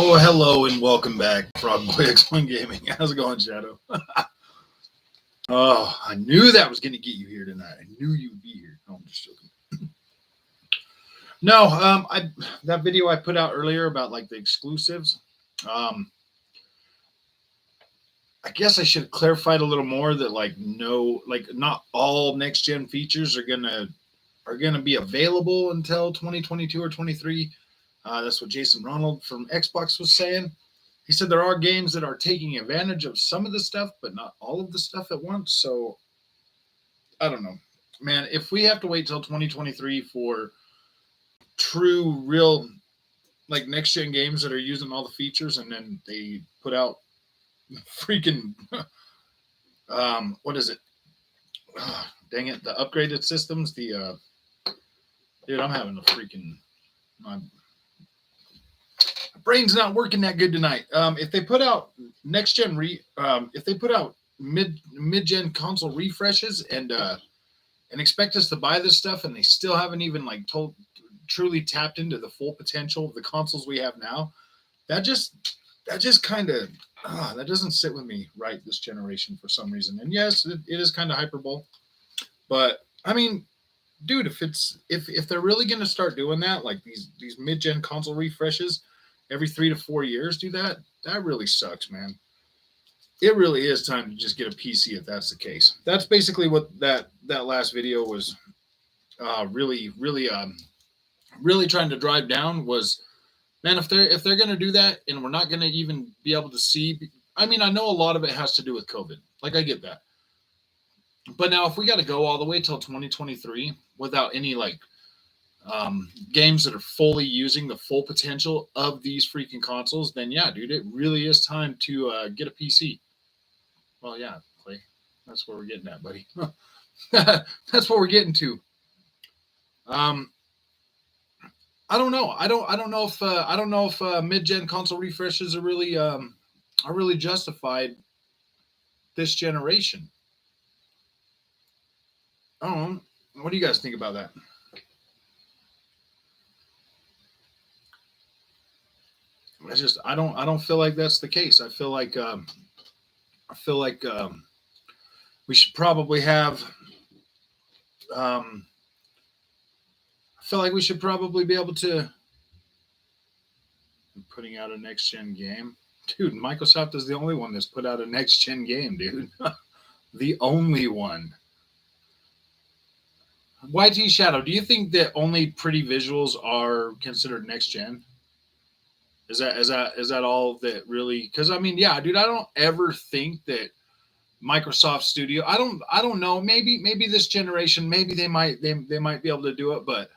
Oh, hello and welcome back, Frog Boy X1 Gaming. How's it going, Shadow? Oh, I knew that was going to get you here tonight. I knew you would be here. No, I'm just joking. No, that video I put out earlier about like the exclusives. I guess I should have clarified a little more that not all next gen features are gonna be available until 2022 or 23. That's what Jason Ronald from Xbox was saying. He said there are games that are taking advantage of some of the stuff, but not all of the stuff at once. So I don't know, man. If we have to wait till 2023 for true, real, like next gen games that are using all the features, and then they put out freaking what is it? Dang it, the upgraded systems. Dude, I'm having a freaking my brain's not working that good tonight. If they put out next gen if they put out mid gen console refreshes and expect us to buy this stuff, and they still haven't even truly tapped into the full potential of the consoles we have now, that just kind of that doesn't sit with me right this generation for some reason. And yes, it is kind of hyperbole, but I mean, dude, if they're really going to start doing that, like these mid-gen console refreshes every 3 to 4 years, do that really sucks, man. It really is time to just get a PC if that's the case. That's basically what that last video was really trying to drive down was, man, if they're going to do that and we're not going to even be able to see, I mean, I know a lot of it has to do with COVID. Like, I get that. But now if we got to go all the way till 2023 without any games that are fully using the full potential of these freaking consoles, then yeah, dude, it really is time to get a PC. Well, yeah, Clay, that's where we're getting at, buddy. That's what we're getting to. I don't know. I don't know if mid-gen console refreshes are really justified this generation. I don't know. What do you guys think about that? I don't feel like that's the case. I feel like we should probably have. I feel like we should probably be able to. Putting out a next gen game, dude. Microsoft is the only one that's put out a next gen game, dude. The only one. YT Shadow, do you think that only pretty visuals are considered next gen? Is that all that really? Because I mean, yeah, dude, I don't ever think that Microsoft Studio. I don't know. Maybe this generation, maybe they might be able to do it, but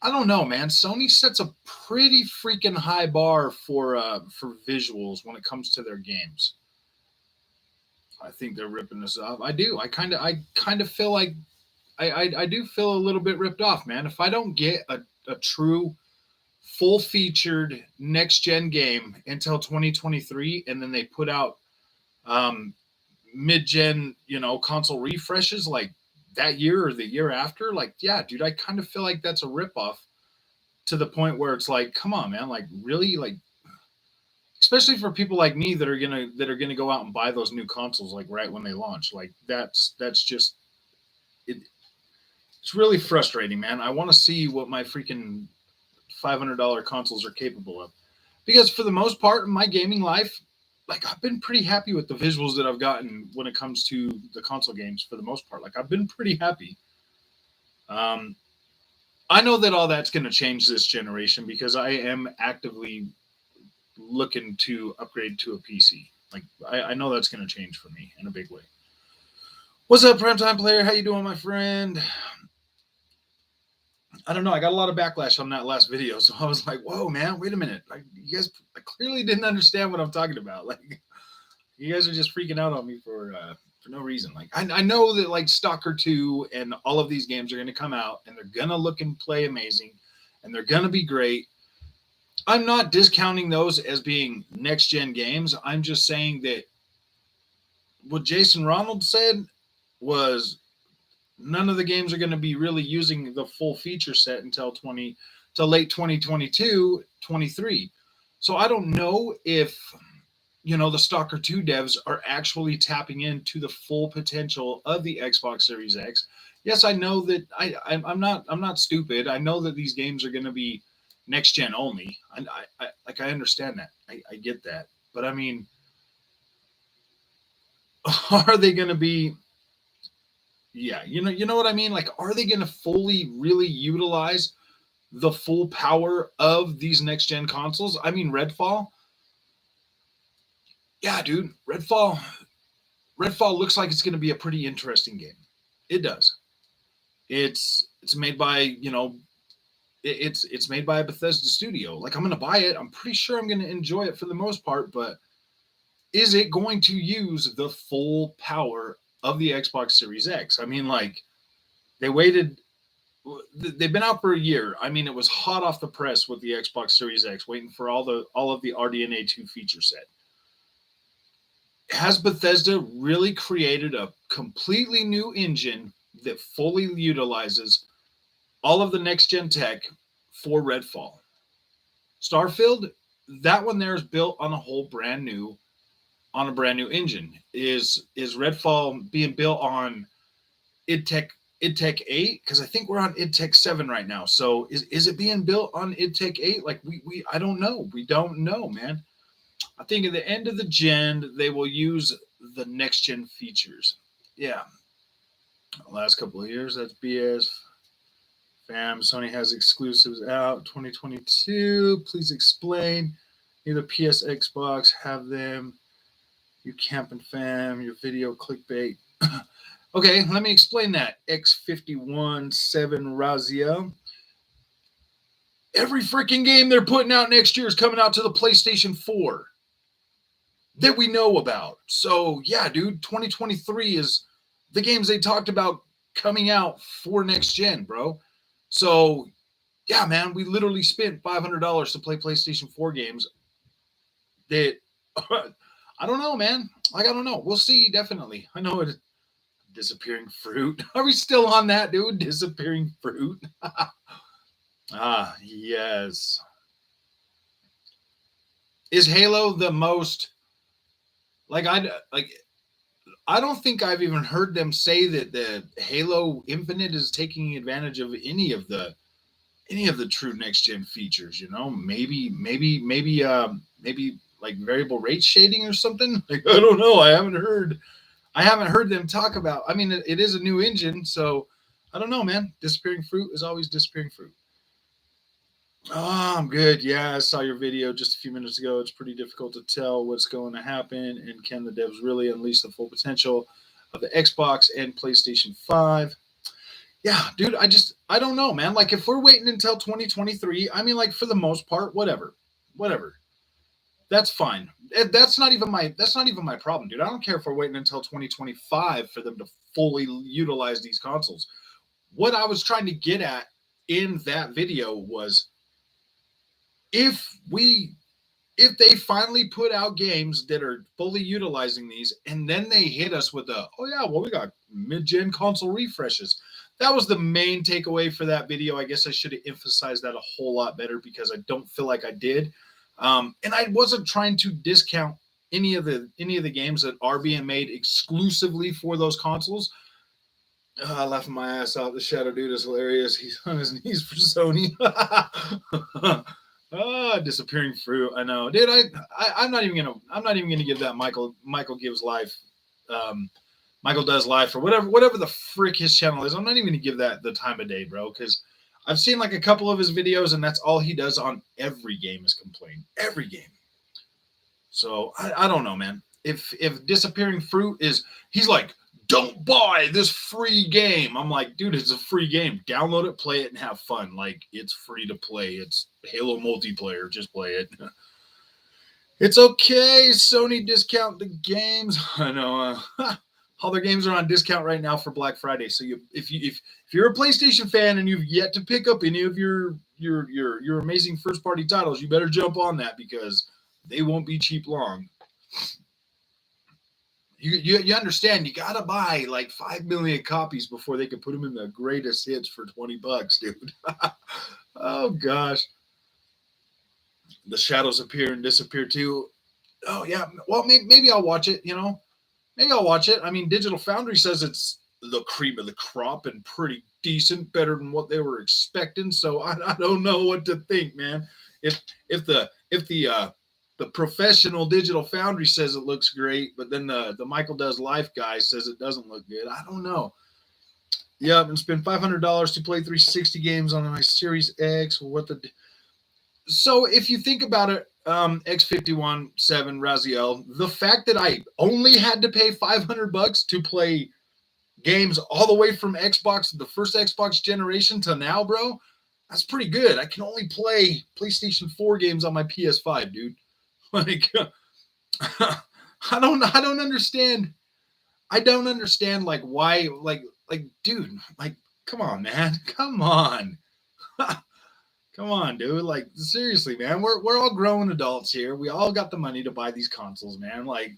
I don't know, man. Sony sets a pretty freaking high bar for visuals when it comes to their games. I think they're ripping us off. I do. I kind of feel like I do feel a little bit ripped off, man. If I don't get a true full-featured next-gen game until 2023, and then they put out mid-gen, console refreshes like that year or the year after, like, yeah, dude, I kind of feel like that's a ripoff to the point where it's like, come on, man, like, really, like, especially for people like me that are gonna go out and buy those new consoles like right when they launch. Like, that's just it. It's really frustrating, man. I want to see what my freaking $500 consoles are capable of, because for the most part in my gaming life, like, I've been pretty happy with the visuals that I've gotten when it comes to the console games. For the most part, like, I've been pretty happy. I know that all that's going to change this generation because I am actively looking to upgrade to a PC. Like, I know that's going to change for me in a big way. What's up, Primetime Player? How you doing, my friend? I don't know. I got a lot of backlash on that last video, so I was like, "Whoa, man! Wait a minute! Like, you guys clearly didn't understand what I'm talking about. Like, you guys are just freaking out on me for no reason. Like, I know that like Stalker 2 and all of these games are going to come out, and they're going to look and play amazing, and they're going to be great. I'm not discounting those as being next gen games. I'm just saying that what Jason Ronald said was, none of the games are going to be really using the full feature set until late 2022, 23. So I don't know if the Stalker 2 devs are actually tapping into the full potential of the Xbox Series X. Yes, I know that I'm not stupid. I know that these games are going to be next gen only. I understand that. I get that. But I mean, are they going to be? Yeah, you know what I mean. Like, are they going to fully really utilize the full power of these next gen consoles? I mean, Redfall. Yeah, dude, Redfall looks like it's going to be a pretty interesting game. It does. It's made by it's made by a Bethesda studio. Like, I'm going to buy it. I'm pretty sure I'm going to enjoy it for the most part. But is it going to use the full power of the Xbox Series X? I mean, like, they waited. They've been out for a year. I mean, it was hot off the press with the Xbox Series X, waiting for all of the RDNA 2 feature set. Has Bethesda really created a completely new engine that fully utilizes all of the next gen tech for Redfall? Starfield, that one there is built on a brand new engine. Is Redfall being built on id Tech 8? Because I think we're on id Tech 7 right now. So is it being built on id Tech 8? Like, we I don't know. We don't know, man. I think at the end of the gen, they will use the next gen features. Yeah. Last couple of years, that's BS. Fam, Sony has exclusives out 2022. Please explain. Neither PS, Xbox have them. You camping fam, your video clickbait. Okay, let me explain that. X51 7 Razia. Every freaking game they're putting out next year is coming out to the PlayStation 4 that we know about. So, yeah, dude, 2023 is the games they talked about coming out for next gen, bro. So, yeah, man, we literally spent $500 to play PlayStation 4 games that I don't know, man. Like, I don't know. We'll see, definitely. I know it. Disappearing fruit. Are we still on that, dude? Disappearing fruit. Yes. Is Halo the most I don't think I've even heard them say that the Halo Infinite is taking advantage of any of the true next gen features, maybe like variable rate shading or something. Like, I don't know. I haven't heard them talk about. I mean, it is a new engine, so I don't know, man. Disappearing fruit is always disappearing fruit. Oh, I'm good. Yeah, I saw your video just a few minutes ago. It's pretty difficult to tell what's going to happen, and can the devs really unleash the full potential of the Xbox and PlayStation 5? Yeah, dude, I don't know, man. Like, if we're waiting until 2023, I mean, like, for the most part, whatever. That's fine. That's not even my problem, dude. I don't care if we're waiting until 2025 for them to fully utilize these consoles. What I was trying to get at in that video was, if they finally put out games that are fully utilizing these, and then they hit us with we got mid-gen console refreshes. That was the main takeaway for that video. I guess I should have emphasized that a whole lot better, because I don't feel like I did. And I wasn't trying to discount any of the games that are being made exclusively for those consoles. Laughing my ass off. The Shadow Dude is hilarious. He's on his knees for Sony. Disappearing fruit. I know, dude. I'm not even gonna give that Michael Gives Life. Michael Does Life, or whatever the frick his channel is. I'm not even gonna give that the time of day, bro, because I've seen like a couple of his videos, and that's all he does on every game is complain. Every game. So I don't know, man. If Disappearing Fruit is, he's like, don't buy this free game. I'm like, dude, it's a free game. Download it, play it, and have fun. Like, it's free to play. It's Halo multiplayer. Just play it. It's okay. Sony discount the games. I know. All their games are on discount right now for Black Friday. So if you're a PlayStation fan and you've yet to pick up any of your amazing first party titles, you better jump on that, because they won't be cheap long. You understand? You gotta buy like 5 million copies before they can put them in the greatest hits for $20, dude. Oh gosh. The shadows appear and disappear too. Oh yeah, well maybe I'll watch it. Maybe I'll watch it. I mean, Digital Foundry says it's the cream of the crop and pretty decent, better than what they were expecting. So I don't know what to think, man. If the professional Digital Foundry says it looks great, but then the Michael Does Life guy says it doesn't look good, I don't know. Yep, and spend $500 to play 360 games on my Series X. What the? So if you think about it, X51 7 Raziel, the fact that I only had to pay $500 to play games all the way from Xbox, the first Xbox generation to now, bro, that's pretty good. I can only play PlayStation 4 games on my PS5, dude. Like, I don't understand. I don't understand like why, dude, like, come on, man, come on. Come on, dude. Like, seriously, man. We're all grown adults here. We all got the money to buy these consoles, man. Like,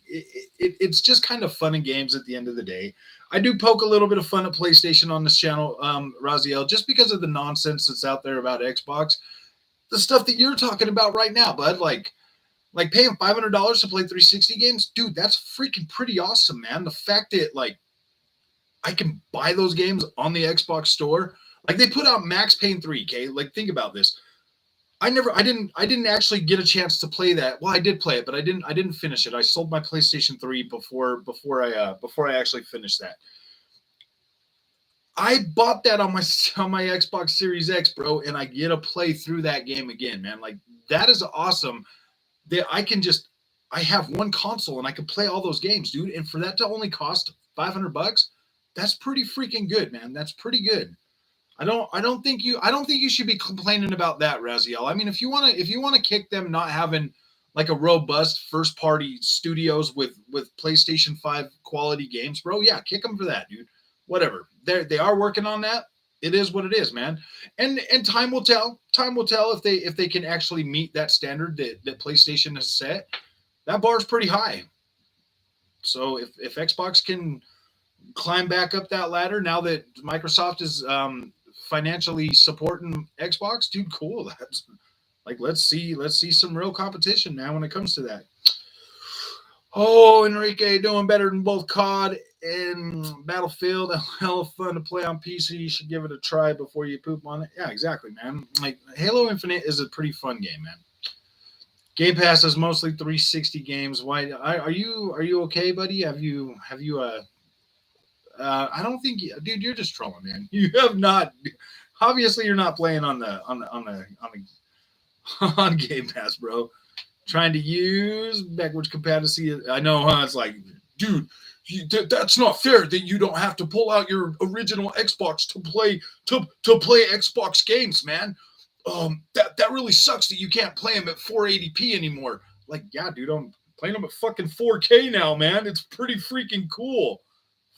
it's just kind of fun and games at the end of the day. I do poke a little bit of fun at PlayStation on this channel, Raziel, just because of the nonsense that's out there about Xbox. The stuff that you're talking about right now, bud. Like paying $500 to play 360 games, dude. That's freaking pretty awesome, man. The fact that like I can buy those games on the Xbox store. Like they put out Max Payne 3, okay? Like think about this. I didn't actually get a chance to play that. Well, I did play it, but I didn't finish it. I sold my PlayStation 3 before I actually finished that. I bought that on my Xbox Series X, bro, and I get to play through that game again, man. Like that is awesome. That I have one console and I can play all those games, dude. And for that to only cost $500, that's pretty freaking good, man. That's pretty good. I don't think you should be complaining about that, Raziel. I mean, if you want to kick them not having like a robust first party studios with PlayStation 5 quality games, bro, yeah, kick them for that, dude. Whatever. They are working on that. It is what it is, man. And time will tell. Time will tell if they can actually meet that standard that PlayStation has set. That bar is pretty high. So if Xbox can climb back up that ladder now that Microsoft is financially supporting Xbox, dude, cool. That's like let's see some real competition, man, when it comes to that. Oh, Enrique doing better than both COD and Battlefield. Hell of fun to play on PC. You should give it a try before you poop on it. Yeah, exactly, man. Like Halo Infinite is a pretty fun game, man. Game Pass is mostly 360 games. Why are you okay, buddy? Have you I don't think, dude, you're just trolling, man. You have not. Obviously, you're not playing on Game Pass, bro. Trying to use backwards compatibility. I know, huh? It's like, dude, that's not fair that you don't have to pull out your original Xbox to play Xbox games, man. That really sucks that you can't play them at 480p anymore. Like, yeah, dude, I'm playing them at fucking 4K now, man. It's pretty freaking cool.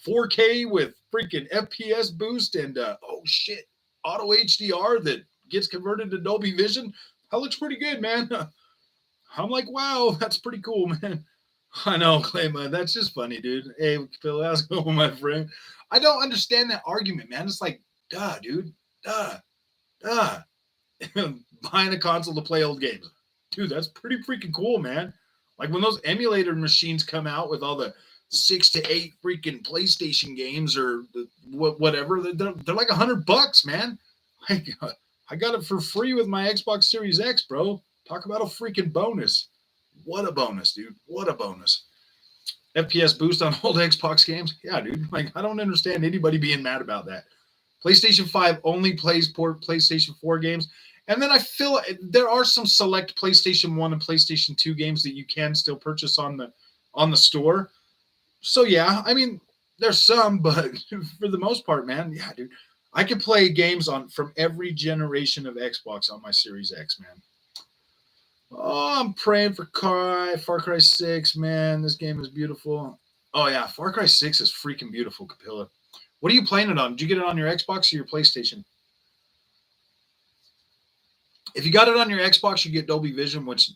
4K with freaking FPS boost and oh shit, auto HDR that gets converted to Dolby Vision. That looks pretty good, man. I'm like, wow, that's pretty cool, man. I know, Clayma, that's just funny, dude. Hey, Phil, how's it going, my friend? I don't understand that argument, man. It's like, duh, dude, duh. Buying a console to play old games, dude. That's pretty freaking cool, man. Like when those emulator machines come out with all the 6 to 8 freaking PlayStation games or whatever, they're like $100, man. I got it for free with my Xbox Series X, bro. Talk about a freaking bonus. What a bonus, dude. What a bonus. FPS boost on old Xbox games. Yeah, dude. Like, I don't understand anybody being mad about that. PlayStation 5 only plays PlayStation 4 games. And then I feel there are some select PlayStation 1 and PlayStation 2 games that you can still purchase on the store. So yeah, I mean, there's some, but for the most part, man, yeah, dude, I can play games from every generation of Xbox on my Series X, man. Oh, I'm praying for Far Cry 6, man. This game is beautiful. Oh yeah, Far Cry 6 is freaking beautiful, Capilla. What are you playing it on? Did you get it on your Xbox or your PlayStation? If you got it on your Xbox, you get Dolby Vision, which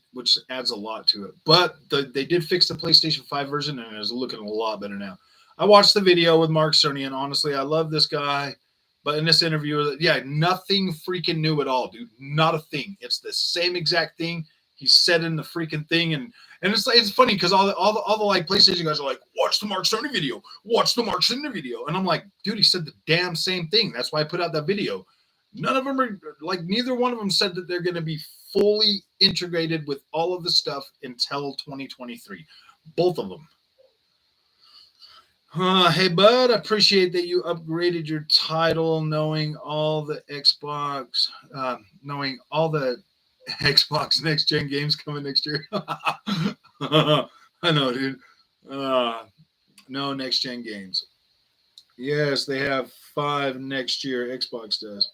adds a lot to it. But they did fix the PlayStation 5 version, and it's looking a lot better now. I watched the video with Mark Cerny, and honestly, I love this guy. But in this interview, yeah, nothing freaking new at all, dude. Not a thing. It's the same exact thing. He's setting the freaking thing, and it's funny because all the like PlayStation guys are like, watch the Mark Cerny video, and I'm like, dude, he said the damn same thing. That's why I put out that video. None of them are like, neither one of them said that they're going to be fully integrated with all of the stuff until 2023. Both of them. Hey, bud, I appreciate that you upgraded your title, knowing all the Xbox next gen games coming next year. I know, dude. No next gen games. Yes, they have 5 next year. Xbox does.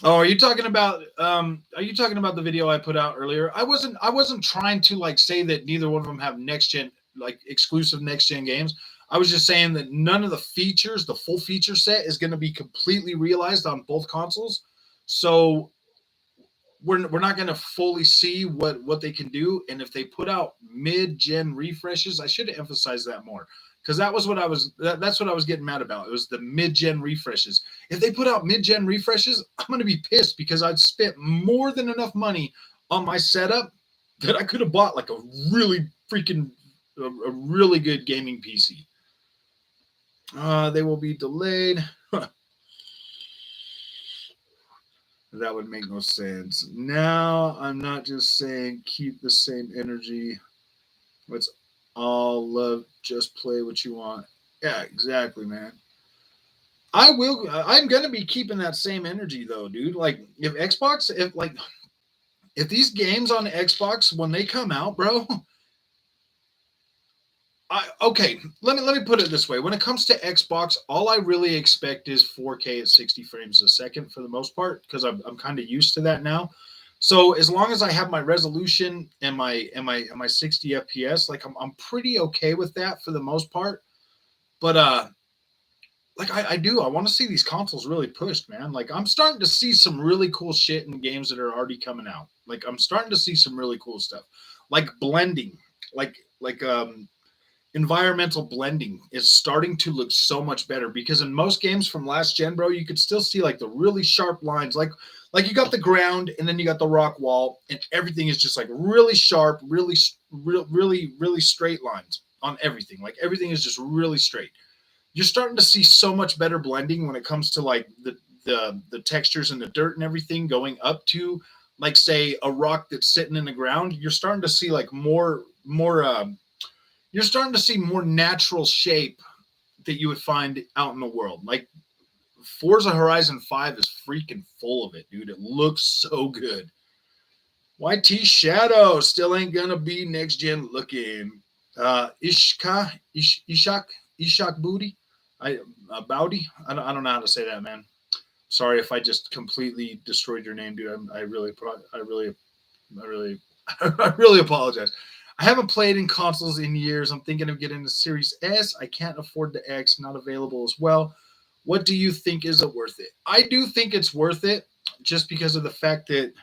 Oh, are you talking about the video I put out earlier? I wasn't trying to like say that neither one of them have next gen, like exclusive next gen games. I was just saying that none of the features, the full feature set, is going to be completely realized on both consoles. So we're not going to fully see what they can do. And if they put out mid-gen refreshes, I should have emphasized that more, because that's what I was getting mad about. It was the mid-gen refreshes. If they put out mid-gen refreshes, I'm going to be pissed, because I'd spent more than enough money on my setup that I could have bought like a really good gaming PC. They will be delayed. That would make no sense. Now, I'm not just saying keep the same energy. It's all love. Just play what you want. Yeah, exactly, man. I'm going to be keeping that same energy, though, dude. Like, if these games on Xbox, when they come out, bro, okay, let me put it this way. When it comes to Xbox, all I really expect is 4K at 60 frames a second for the most part, because I'm kind of used to that now. So as long as I have my resolution and my 60 FPS, like I'm pretty okay with that for the most part. But like I want to see these consoles really pushed, man. Like I'm starting to see some really cool shit in games that are already coming out. Like I'm starting to see some really cool stuff, like blending, like environmental blending is starting to look so much better, because in most games from last gen, bro, you could still see like the really sharp lines, like you got the ground and then you got the rock wall, and everything is just like really sharp, really straight lines on everything. Like everything is just really straight. You're starting to see so much better blending when it comes to like the textures and the dirt and everything going up to, like, say, a rock that's sitting in the ground. You're starting to see like more you're starting to see more natural shape that you would find out in the world. Like Forza Horizon 5 is freaking full of it, dude. It looks so good. YT Shadow still ain't gonna be next gen looking. Ishak Booty, Bowdy. I don't know how to say that, man. Sorry if I just completely destroyed your name, dude. I really apologize. I haven't played in consoles in years. I'm thinking of getting the Series S. I can't afford the X, not available as well. What do you think? Is it worth it? I do think it's worth it, just because of the fact that,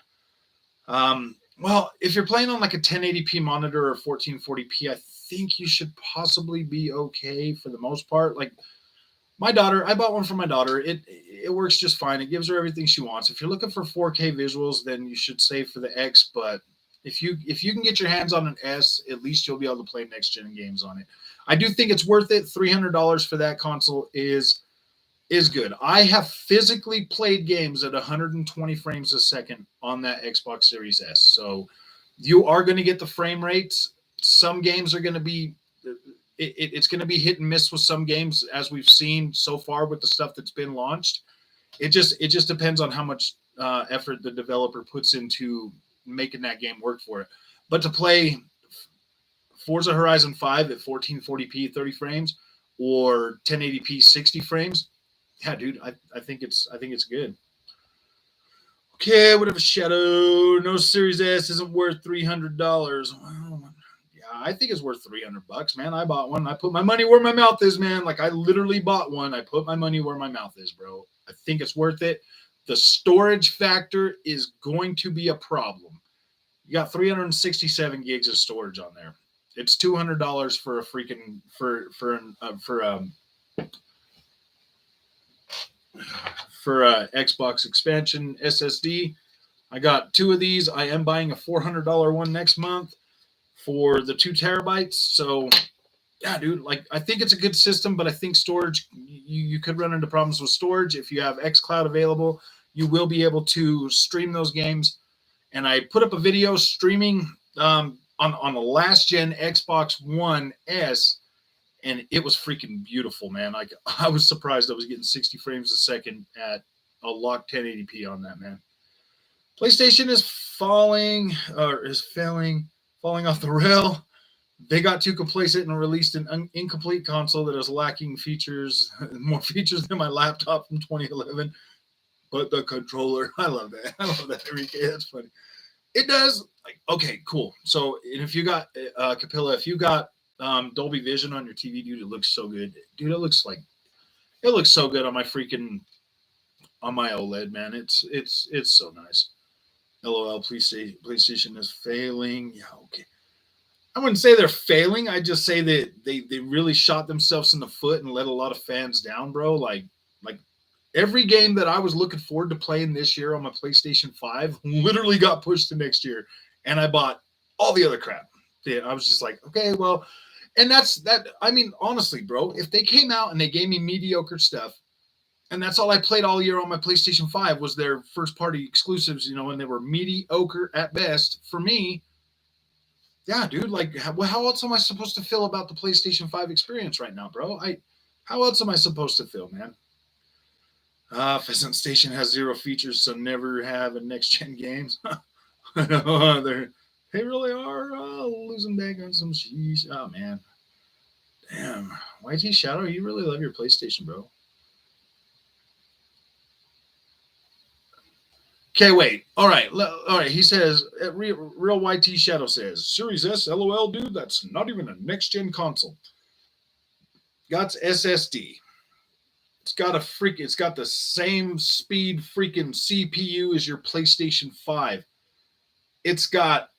well, if you're playing on like a 1080p monitor or 1440p, I think you should possibly be okay for the most part. Like my daughter, I bought one for my daughter. It works just fine. It gives her everything she wants. If you're looking for 4K visuals, then you should save for the X, but if you can get your hands on an S, at least you'll be able to play next gen games on it. I do think it's worth it. $300 for that console is good. I have physically played games at 120 frames a second on that Xbox Series S. So you are going to get the frame rates. Some games are going to be it's going to be hit and miss with some games, as we've seen so far with the stuff that's been launched. It just depends on how much effort the developer puts into making that game work for it. But to play Forza Horizon 5 at 1440p 30 frames or 1080p 60 frames, yeah, dude, I think it's good. Okay, whatever, Shadow. No Series S isn't worth $300. Well, yeah, I think it's worth $300, man. I bought one. I put my money where my mouth is, man. Like I literally bought one. I put my money where my mouth is, bro. I think it's worth it. The storage factor is going to be a problem. You got 367 gigs of storage on there. It's $200 for a freaking for Xbox expansion SSD. I got 2 of these. I am buying a $400 one next month for the 2 terabytes. So yeah, dude, like I think it's a good system, but I think storage, you could run into problems with storage. If you have xCloud available, you will be able to stream those games. And I put up a video streaming on the last gen Xbox One S, and it was freaking beautiful, man. Like I was surprised I was getting 60 frames a second at a locked 1080p on that, man. PlayStation is falling off the rail. They got too complacent and released an incomplete console that is lacking features, more features than my laptop from 2011. But the controller, I love that. I love that, Enrique. That's funny. It does. Like, okay, cool. So, and if you got Capilla, if you got Dolby Vision on your TV, dude, it looks so good. Dude, it looks so good on my OLED, man. It's so nice. LOL, PlayStation is failing. Yeah, okay. I wouldn't say they're failing. I just say that they really shot themselves in the foot and let a lot of fans down, bro. Like every game that I was looking forward to playing this year on my PlayStation 5 literally got pushed to next year. And I bought all the other crap. Yeah, I was just like, okay, well, and that's that. I mean, honestly, bro, if they came out and they gave me mediocre stuff, and that's all I played all year on my PlayStation 5 was their first party exclusives, and they were mediocre at best for me. Yeah, dude, like how else am I supposed to feel about the PlayStation 5 experience right now, bro? How else am I supposed to feel, man? Pheasant Station has 0 features, so never have a next gen games. I know they really are losing back on some sheesh. Oh man, damn. YT Shadow, you really love your PlayStation, bro. Okay, wait. All right. He says, Real YT Shadow says, Series S, LOL, dude, that's not even a next gen console. Got SSD. It's got the same speed freaking CPU as your PlayStation 5. It's got,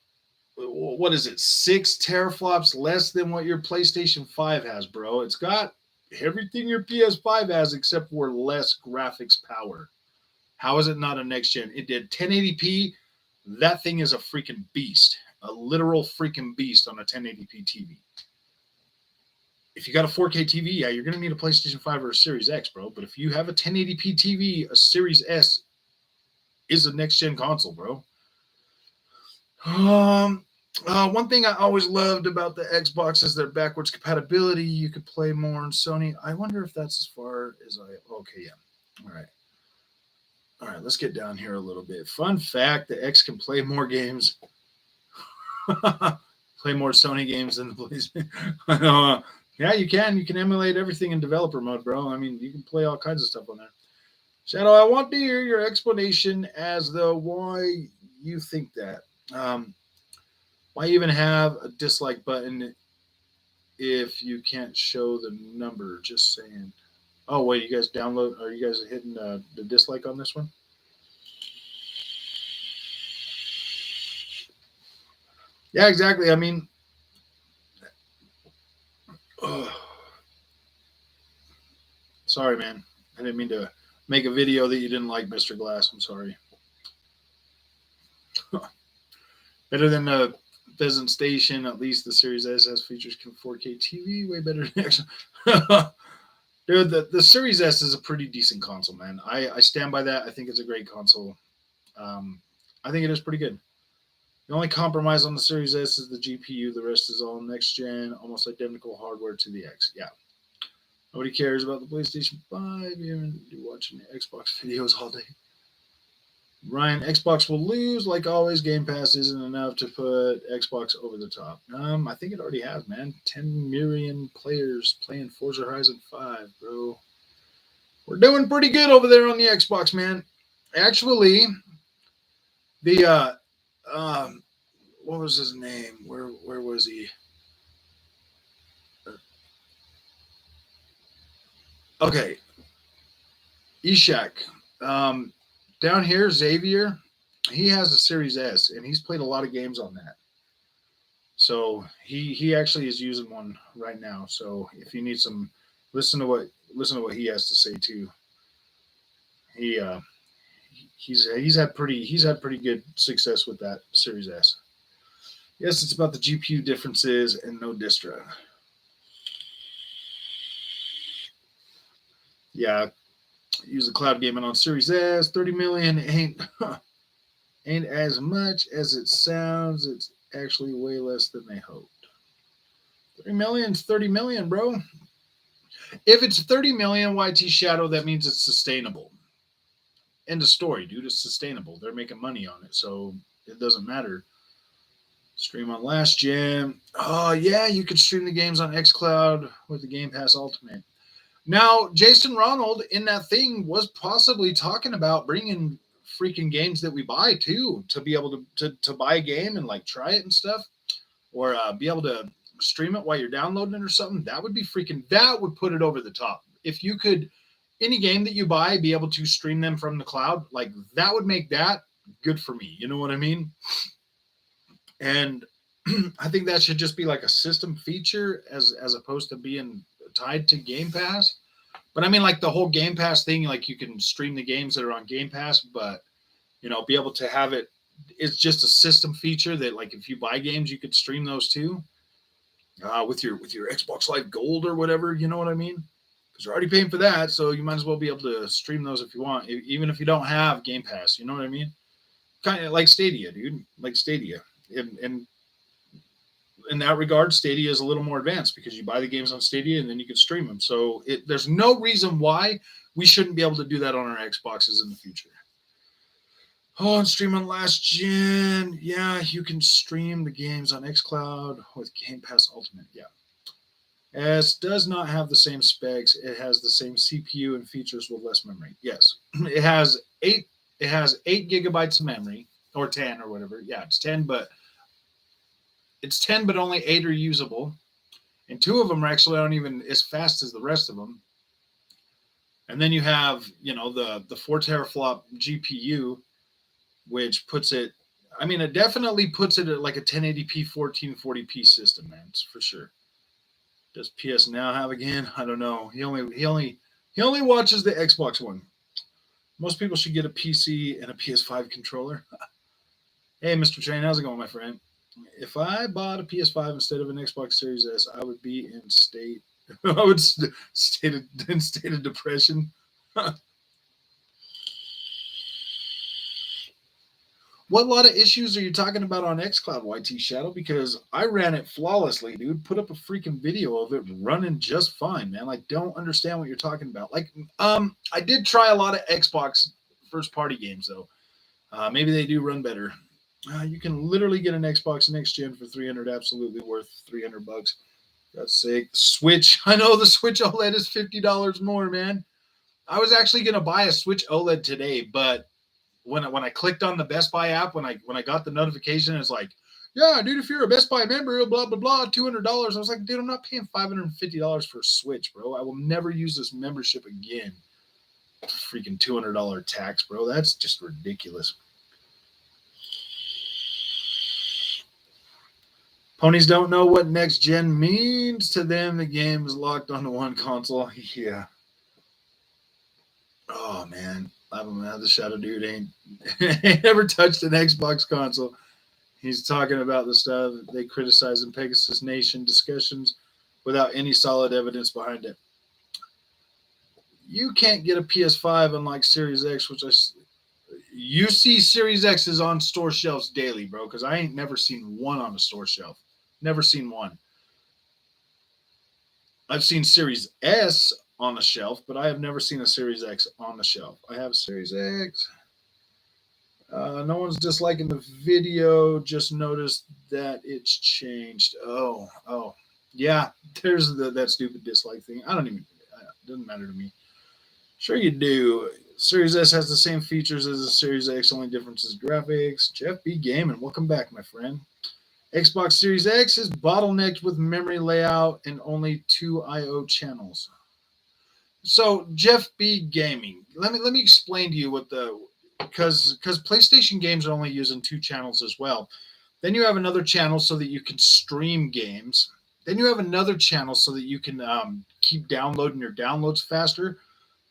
what is it, 6 teraflops less than what your PlayStation 5 has, bro. It's got everything your PS5 has except for less graphics power. How is it not a next gen? It did 1080p. That thing is a freaking beast, a literal freaking beast on a 1080p TV. If you got a 4K TV, yeah, you're going to need a PlayStation 5 or a Series X, bro. But if you have a 1080p TV, a Series S is a next gen console, bro. One thing I always loved about the Xbox is their backwards compatibility. You could play more on Sony. I wonder if that's as far as okay, yeah. All right, let's get down here a little bit. Fun fact, the X can play more games. Play more Sony games than the PlayStation. Yeah, you can. You can emulate everything in developer mode, bro. I mean, you can play all kinds of stuff on there. Shadow, I want to hear your explanation as to why you think that. Why even have a dislike button if you can't show the number? Just saying. Oh, wait, you guys download? Are you guys hitting the dislike on this one? Yeah, exactly. I mean, sorry, man. I didn't mean to make a video that you didn't like, Mr. Glass. I'm sorry. Better than the Pheasant Station. At least the Series S has features 4K TV. Way better than actually. Dude, the Series S is a pretty decent console, man. I stand by that. I think it's a great console. I think it is pretty good. The only compromise on the Series S is the GPU. The rest is all next gen, almost identical hardware to the X. Yeah. Nobody cares about the PlayStation 5. You're watching the Xbox videos all day. Ryan, Xbox will lose. Like always, Game Pass isn't enough to put Xbox over the top. I think it already has, man. 10 million players playing Forza Horizon 5, bro. We're doing pretty good over there on the Xbox, man. Actually, the what was his name? Where was he? Okay, Ishak. Down here, Xavier, he has a Series S, and he's played a lot of games on that. So he actually is using one right now. So if you need some, listen to what he has to say too. he's had pretty good success with that Series S. Yes, it's about the GPU differences and no distra. Yeah, use the cloud gaming on Series S. 30 million ain't as much as it sounds. It's actually way less than they hoped. 30 million's 30 million, bro. If it's 30 million YT Shadow, that means it's sustainable. End of story, dude. It's sustainable. They're making money on it, so it doesn't matter. Stream on last gen. Oh yeah, you could stream the games on xCloud with the Game Pass Ultimate. Now, Jason Ronald in that thing was possibly talking about bringing freaking games that we buy too, to be able to buy a game and like try it and stuff, or be able to stream it while you're downloading it or something. That would be freaking. That would put it over the top. If you could, any game that you buy, be able to stream them from the cloud, like that would make that good for me. You know what I mean? And I think that should just be like a system feature as opposed to being tied to Game Pass. But I mean, like the whole Game Pass thing, like you can stream the games that are on Game Pass, but be able to have it. It's just a system feature that, like, if you buy games, you could stream those too, with your Xbox Live Gold or whatever. You know what I mean? Because you're already paying for that, so you might as well be able to stream those if you want, even if you don't have Game Pass. You know what I mean? Kind of like Stadia, dude. Like Stadia, and in that regard, Stadia is a little more advanced because you buy the games on Stadia and then you can stream them. So there's no reason why we shouldn't be able to do that on our Xboxes in the future. Oh, and stream on last gen. Yeah, you can stream the games on xCloud with Game Pass Ultimate. Yeah. As does not have the same specs. It has the same CPU and features with less memory. Yes. It has 8 gigabytes of memory, or 10 or whatever. Yeah, it's 10, but only 8 are usable. And 2 of them are actually aren't even as fast as the rest of them. And then you have, the 4 teraflop GPU, which puts it, it definitely puts it at like a 1080p 1440p system, man. It's for sure. Does PS Now have a game? I don't know. He only watches the Xbox one. Most people should get a PC and a PS5 controller. Hey, Mr. Train, how's it going, my friend? If I bought a PS5 instead of an Xbox Series S, I would be in state. I would state of depression. What lot of issues are you talking about on xCloud, YT Shadow? Because I ran it flawlessly, dude. Put up a freaking video of it running just fine, man. I don't understand what you're talking about. Like, I did try a lot of Xbox first-party games, though. Maybe they do run better. You can literally get an Xbox next gen for $300, absolutely worth $300. That's sick. Switch. I know the Switch OLED is $50 more, man. I was actually going to buy a Switch OLED today, but when I clicked on the Best Buy app, when I got the notification, it's like, yeah, dude, if you're a Best Buy member, blah, blah, blah, $200. I was like, dude, I'm not paying $550 for a Switch, bro. I will never use this membership again. Freaking $200 tax, bro. That's just ridiculous. Ponies don't know what next gen means to them. The game is locked onto one console. Yeah. Oh, man. I don't know. The Shadow Dude ain't ever touched an Xbox console. He's talking about the stuff they criticize in Pegasus Nation discussions without any solid evidence behind it. You can't get a PS5 unlike Series X, you see Series X is on store shelves daily, bro, because I ain't never seen one on a store shelf. Never seen one. I've seen Series S on the shelf, but I have never seen a Series X on the shelf. I have a Series X. No one's disliking the video. Just noticed that it's changed. Oh. Yeah, there's that stupid dislike thing. It doesn't matter to me. Sure you do. Series S has the same features as the Series X, only difference is graphics. Jeff B. Gaming, welcome back, my friend. Xbox Series X is bottlenecked with memory layout and only 2 I/O channels. So Jeff B. Gaming, let me explain to you what because PlayStation games are only using 2 channels as well. Then you have another channel so that you can stream games. Then you have another channel so that you can keep downloading your downloads faster.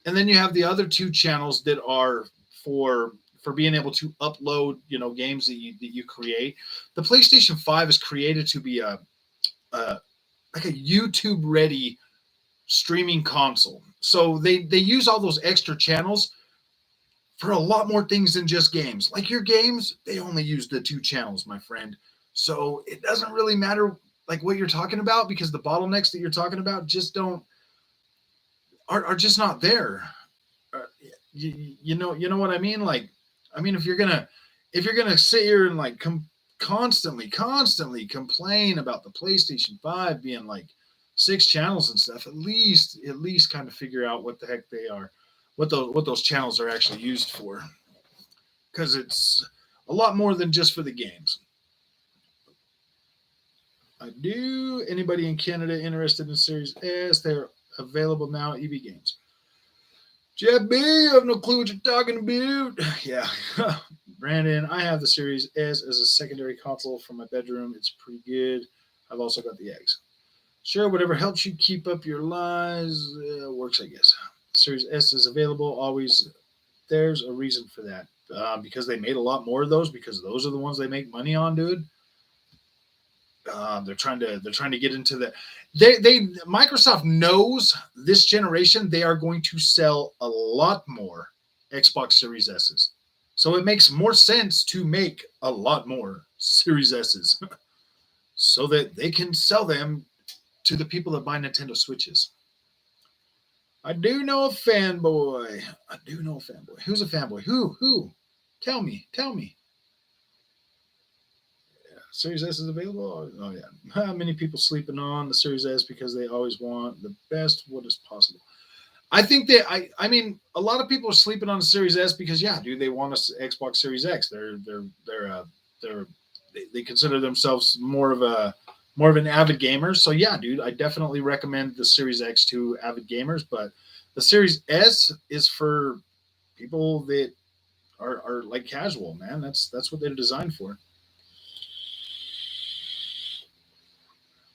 And then you have the other 2 channels that are for being able to upload, games that you create. The PlayStation 5 is created to be a like a YouTube ready streaming console. So they use all those extra channels for a lot more things than just games. Like your games, they only use the 2 channels, my friend. So it doesn't really matter like what you're talking about, because the bottlenecks that you're talking about just are just not there. Uh, you know what I mean? Like, I mean, if you're gonna sit here and like constantly complain about the PlayStation 5 being like 6 channels and stuff, at least kind of figure out what the heck they are, what those channels are actually used for, because it's a lot more than just for the games. I do. Anybody in Canada interested in Series S? They're available now at EB Games. Jeff B, I have no clue what you're talking about. Yeah. Brandon, I have the Series S as a secondary console for my bedroom. It's pretty good. I've also got the X. Sure, whatever helps you keep up your lives works, I guess. Series S is available always. There's a reason for that. Because they made a lot more of those, because those are the ones they make money on, dude. They're trying to get into the they Microsoft knows this generation they are going to sell a lot more Xbox Series S's. So it makes more sense to make a lot more Series S's so that they can sell them to the people that buy Nintendo Switches. I do know a fanboy. Who's a fanboy? Who? Tell me. Series S is available. Oh yeah. How many people sleeping on the Series S because they always want the best what is possible? I think that I mean a lot of people are sleeping on the Series S because yeah, dude, they want a Xbox Series X. They consider themselves more of an avid gamer. So yeah, dude, I definitely recommend the Series X to avid gamers, but the Series S is for people that are like casual, man. That's what they're designed for.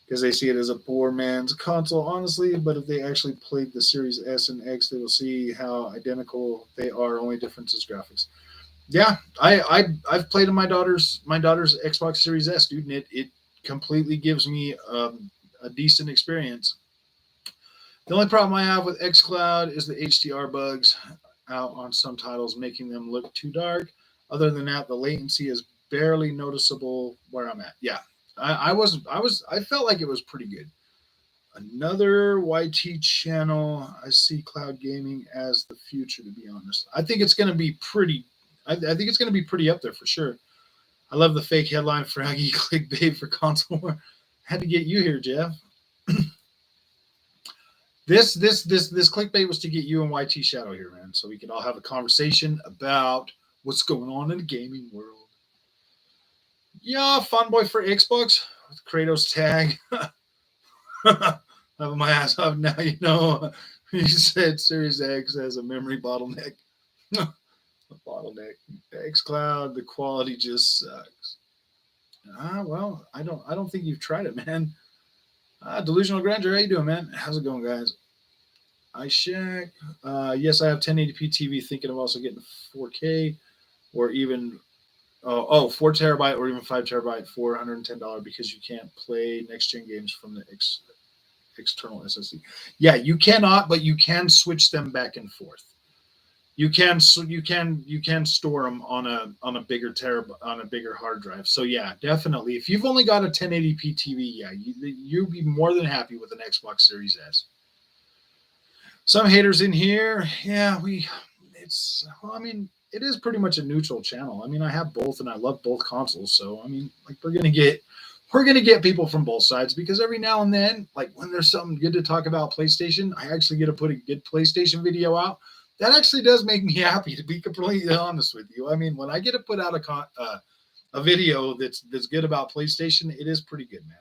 Because they see it as a poor man's console, honestly. But if they actually played the Series S and X, they will see how identical they are. Only difference is graphics. Yeah, I've played in my daughter's Xbox Series S, dude, and it completely gives me a decent experience. The only problem I have with XCloud is the HDR bugs out on some titles, making them look too dark. Other than that, the latency is barely noticeable where I'm at. Yeah, I felt like it was pretty good. Another YT channel. I see cloud gaming as the future. To be honest, I think it's going to be pretty. I think it's going to be pretty up there for sure. I love the fake headline Fraggy clickbait for console war. Had to get you here, Jeff. This clickbait was to get you and YT Shadow here, man, so we could all have a conversation about what's going on in the gaming world. Yeah, fanboy for Xbox with Kratos tag. Having my ass up now, you know. You said Series X has a memory bottleneck. A bottleneck. XCloud, the quality just sucks. Well, I don't think you've tried it, man. Delusional Grandeur, how you doing, man? How's it going, guys? I check. Yes, I have 1080p TV. Thinking of also getting 4K or even 4 terabyte or even 5 terabyte for $110 because you can't play next gen games from the external SSD. Yeah, you cannot, but you can switch them back and forth. You can store them on a bigger on a bigger hard drive. So yeah, definitely. If you've only got a 1080p TV, yeah, you'd be more than happy with an Xbox Series S. Some haters in here, yeah, I mean, it is pretty much a neutral channel. I mean, I have both and I love both consoles. So I mean, like we're gonna get people from both sides because every now and then, like when there's something good to talk about PlayStation, I actually get to put a good PlayStation video out. That actually does make me happy, to be completely honest with you. I mean, when I get to put out a video that's good about PlayStation, it is pretty good, man.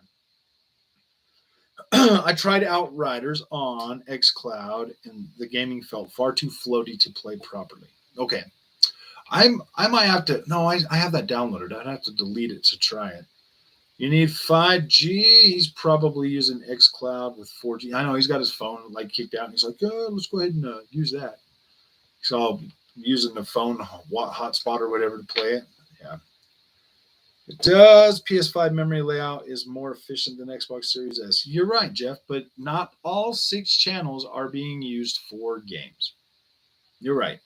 I tried Outriders on xCloud, and the gaming felt far too floaty to play properly. Okay, I might have to. No, I have that downloaded. I'd have to delete it to try it. You need 5G. He's probably using xCloud with 4G. I know he's got his phone like kicked out, and he's like, "Oh, let's go ahead and use that." So using the phone hotspot or whatever to play it. Yeah. It does. PS5 memory layout is more efficient than Xbox Series S. You're right, Jeff, but not all 6 channels are being used for games. You're right.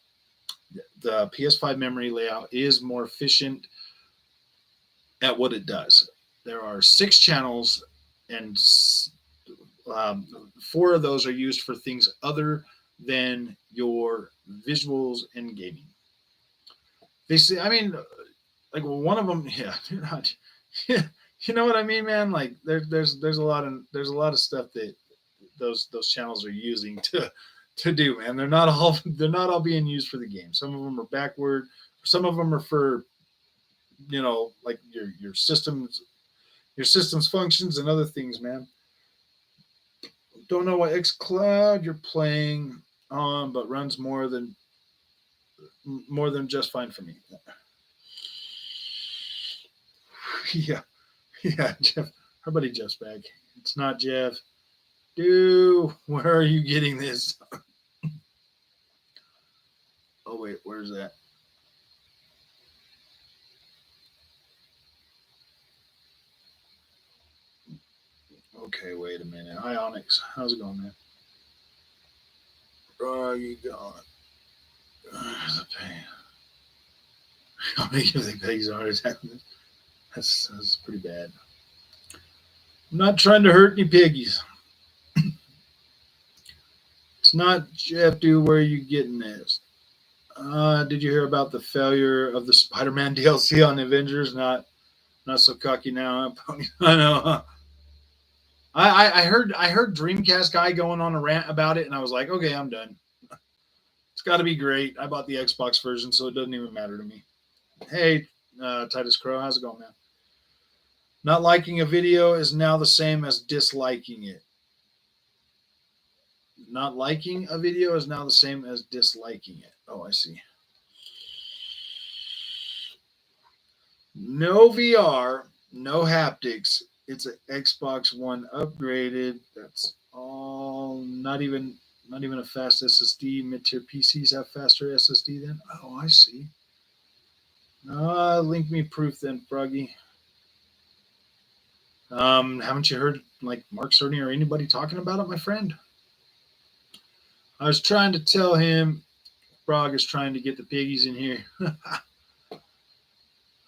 The PS5 memory layout is more efficient at what it does. There are 6 channels, and 4 of those are used for things other than your visuals and gaming. They say, I mean, like one of them, yeah, not, yeah, you know what I mean, man. Like there's a lot of stuff that those channels are using to do, man. They're not all being used for the game. Some of them are backward. Some of them are for like your system's functions and other things, man. Don't know what xCloud you're playing on, but runs more than just fine for me. Yeah, yeah, Jeff. Our buddy Jeff's back. It's not Jeff. Dude, where are you getting this? Oh wait, where's that? Okay, wait a minute. Hi Onyx, how's it going, man? Where are you going? The pain. How many of the pigs are attacking? That's pretty bad. I'm not trying to hurt any piggies. It's not Jeff, dude. Where are you getting this? Did you hear about the failure of the Spider-Man DLC on Avengers? Not so cocky now. Huh? I know. Huh? I heard Dreamcast guy going on a rant about it, and I was like, okay, I'm done. It's got to be great. I bought the Xbox version, so it doesn't even matter to me. Hey, Titus Crow, how's it going, man? Not liking a video is now the same as disliking it. Not liking a video is now the same as disliking it. Oh, I see. No VR, no haptics. It's an Xbox One upgraded. That's all. Not even a fast SSD. Mid-tier PCs have faster SSD then. Oh, I see. Link me proof then, Froggy. Haven't you heard like Mark Cerny or anybody talking about it, my friend? I was trying to tell him Frog is trying to get the piggies in here.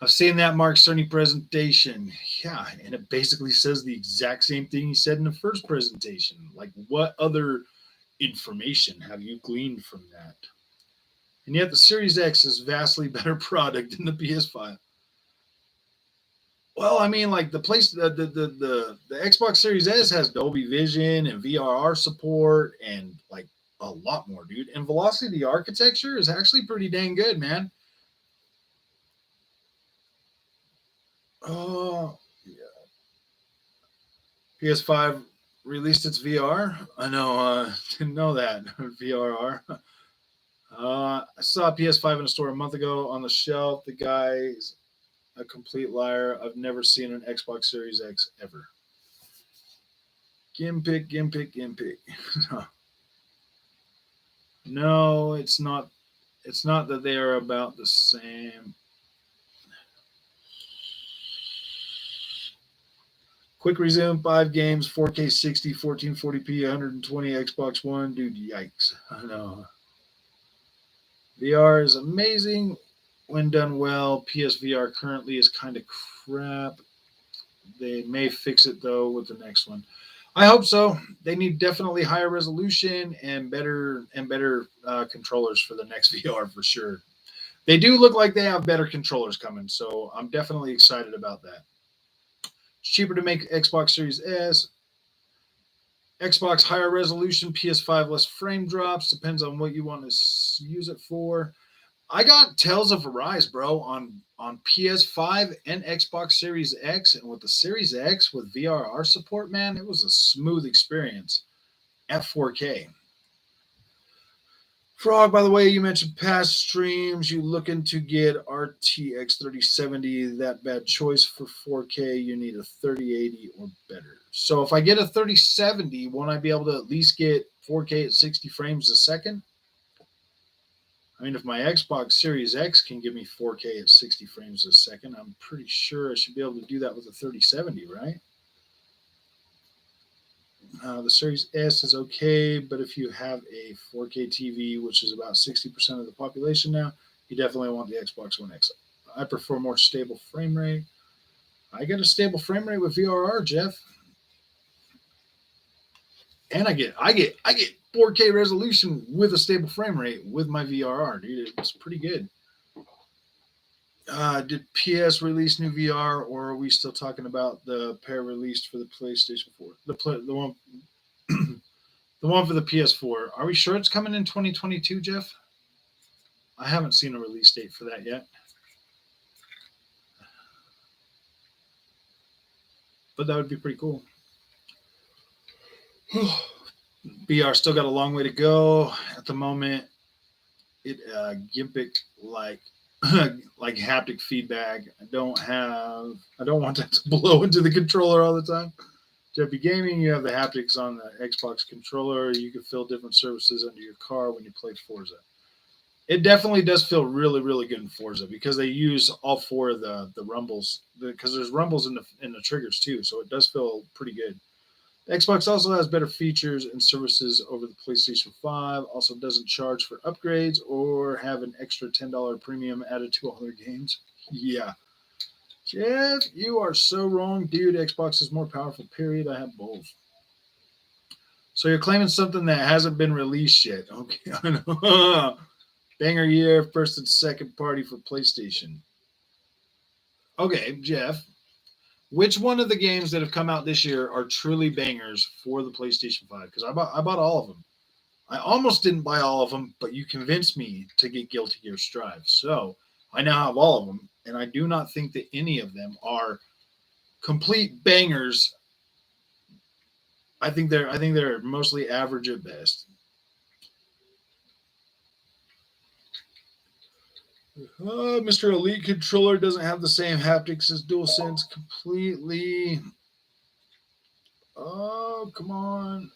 I've seen that Mark Cerny presentation. Yeah, and it basically says the exact same thing he said in the first presentation. Like, what other information have you gleaned from that? And yet the Series X is vastly better product than the PS5. Well, I mean, like the Xbox Series S has Dolby Vision and VRR support and like a lot more, dude. And velocity architecture is actually pretty dang good, man. Oh, yeah. PS5 released its VR. I know, didn't know that VRR. I saw PS5 in a store a month ago on the shelf. The guy's a complete liar. I've never seen an Xbox Series X ever. Gimpick, gimpick, gimpick. No, it's not. It's not that they are about the same. Quick resume, 5 games, 4K 60, 1440p, 120 Xbox One. Dude, yikes. I know. VR is amazing when done well. PSVR currently is kind of crap. They may fix it though with the next one. I hope so. They need definitely higher resolution and better controllers for the next VR for sure. They do look like they have better controllers coming, so I'm definitely excited about that. It's cheaper to make Xbox Series S. Xbox higher resolution, PS5 less frame drops. Depends on what you want to use it for. I got Tales of Arise, bro, on PS5 and Xbox Series X, and with the Series X with VRR support, man, it was a smooth experience at 4K. Frog, by the way, you mentioned past streams. You looking to get RTX 3070? That bad choice for 4K. You need a 3080 or better. So if I get a 3070, won't I be able to at least get 4K at 60 frames a second? I mean, if my Xbox Series X can give me 4K at 60 frames a second, I'm pretty sure I should be able to do that with a 3070, right? The Series S is okay, but if you have a 4K TV, which is about 60% of the population now, you definitely want the Xbox One X. I prefer more stable frame rate. I get a stable frame rate with VRR, Jeff, and I get 4K resolution with a stable frame rate with my VRR, dude. It's pretty good. Did PS release new VR, or are we still talking about the pair released for the PlayStation 4? The one the one for the PS4. Are we sure it's coming in 2022, Jeff? I haven't seen a release date for that yet. But that would be pretty cool. VR still got a long way to go. At the moment, it gimpic like like haptic feedback. I don't want that to blow into the controller all the time. Jeffy Gaming, you have the haptics on the Xbox controller. You can feel different surfaces under your car when you play Forza. It definitely does feel really, really good in Forza because they use all four of the rumbles because there's rumbles in the triggers too, so it does feel pretty good. The Xbox also has better features and services over the PlayStation 5. Also doesn't charge for upgrades or have an extra $10 premium added to all their games. Yeah. Jeff, you are so wrong, dude. Xbox is more powerful, period. I have both. So you're claiming something that hasn't been released yet. Okay, I know. Banger year, first and second party for PlayStation. Okay, Jeff. Which one of the games that have come out this year are truly bangers for the PlayStation 5? Because I bought all of them. I almost didn't buy all of them, but you convinced me to get Guilty Gear Strive. So I now have all of them, and I do not think that any of them are complete bangers. I think they're mostly average at best. Mr. Elite controller doesn't have the same haptics as DualSense completely. Oh, come on.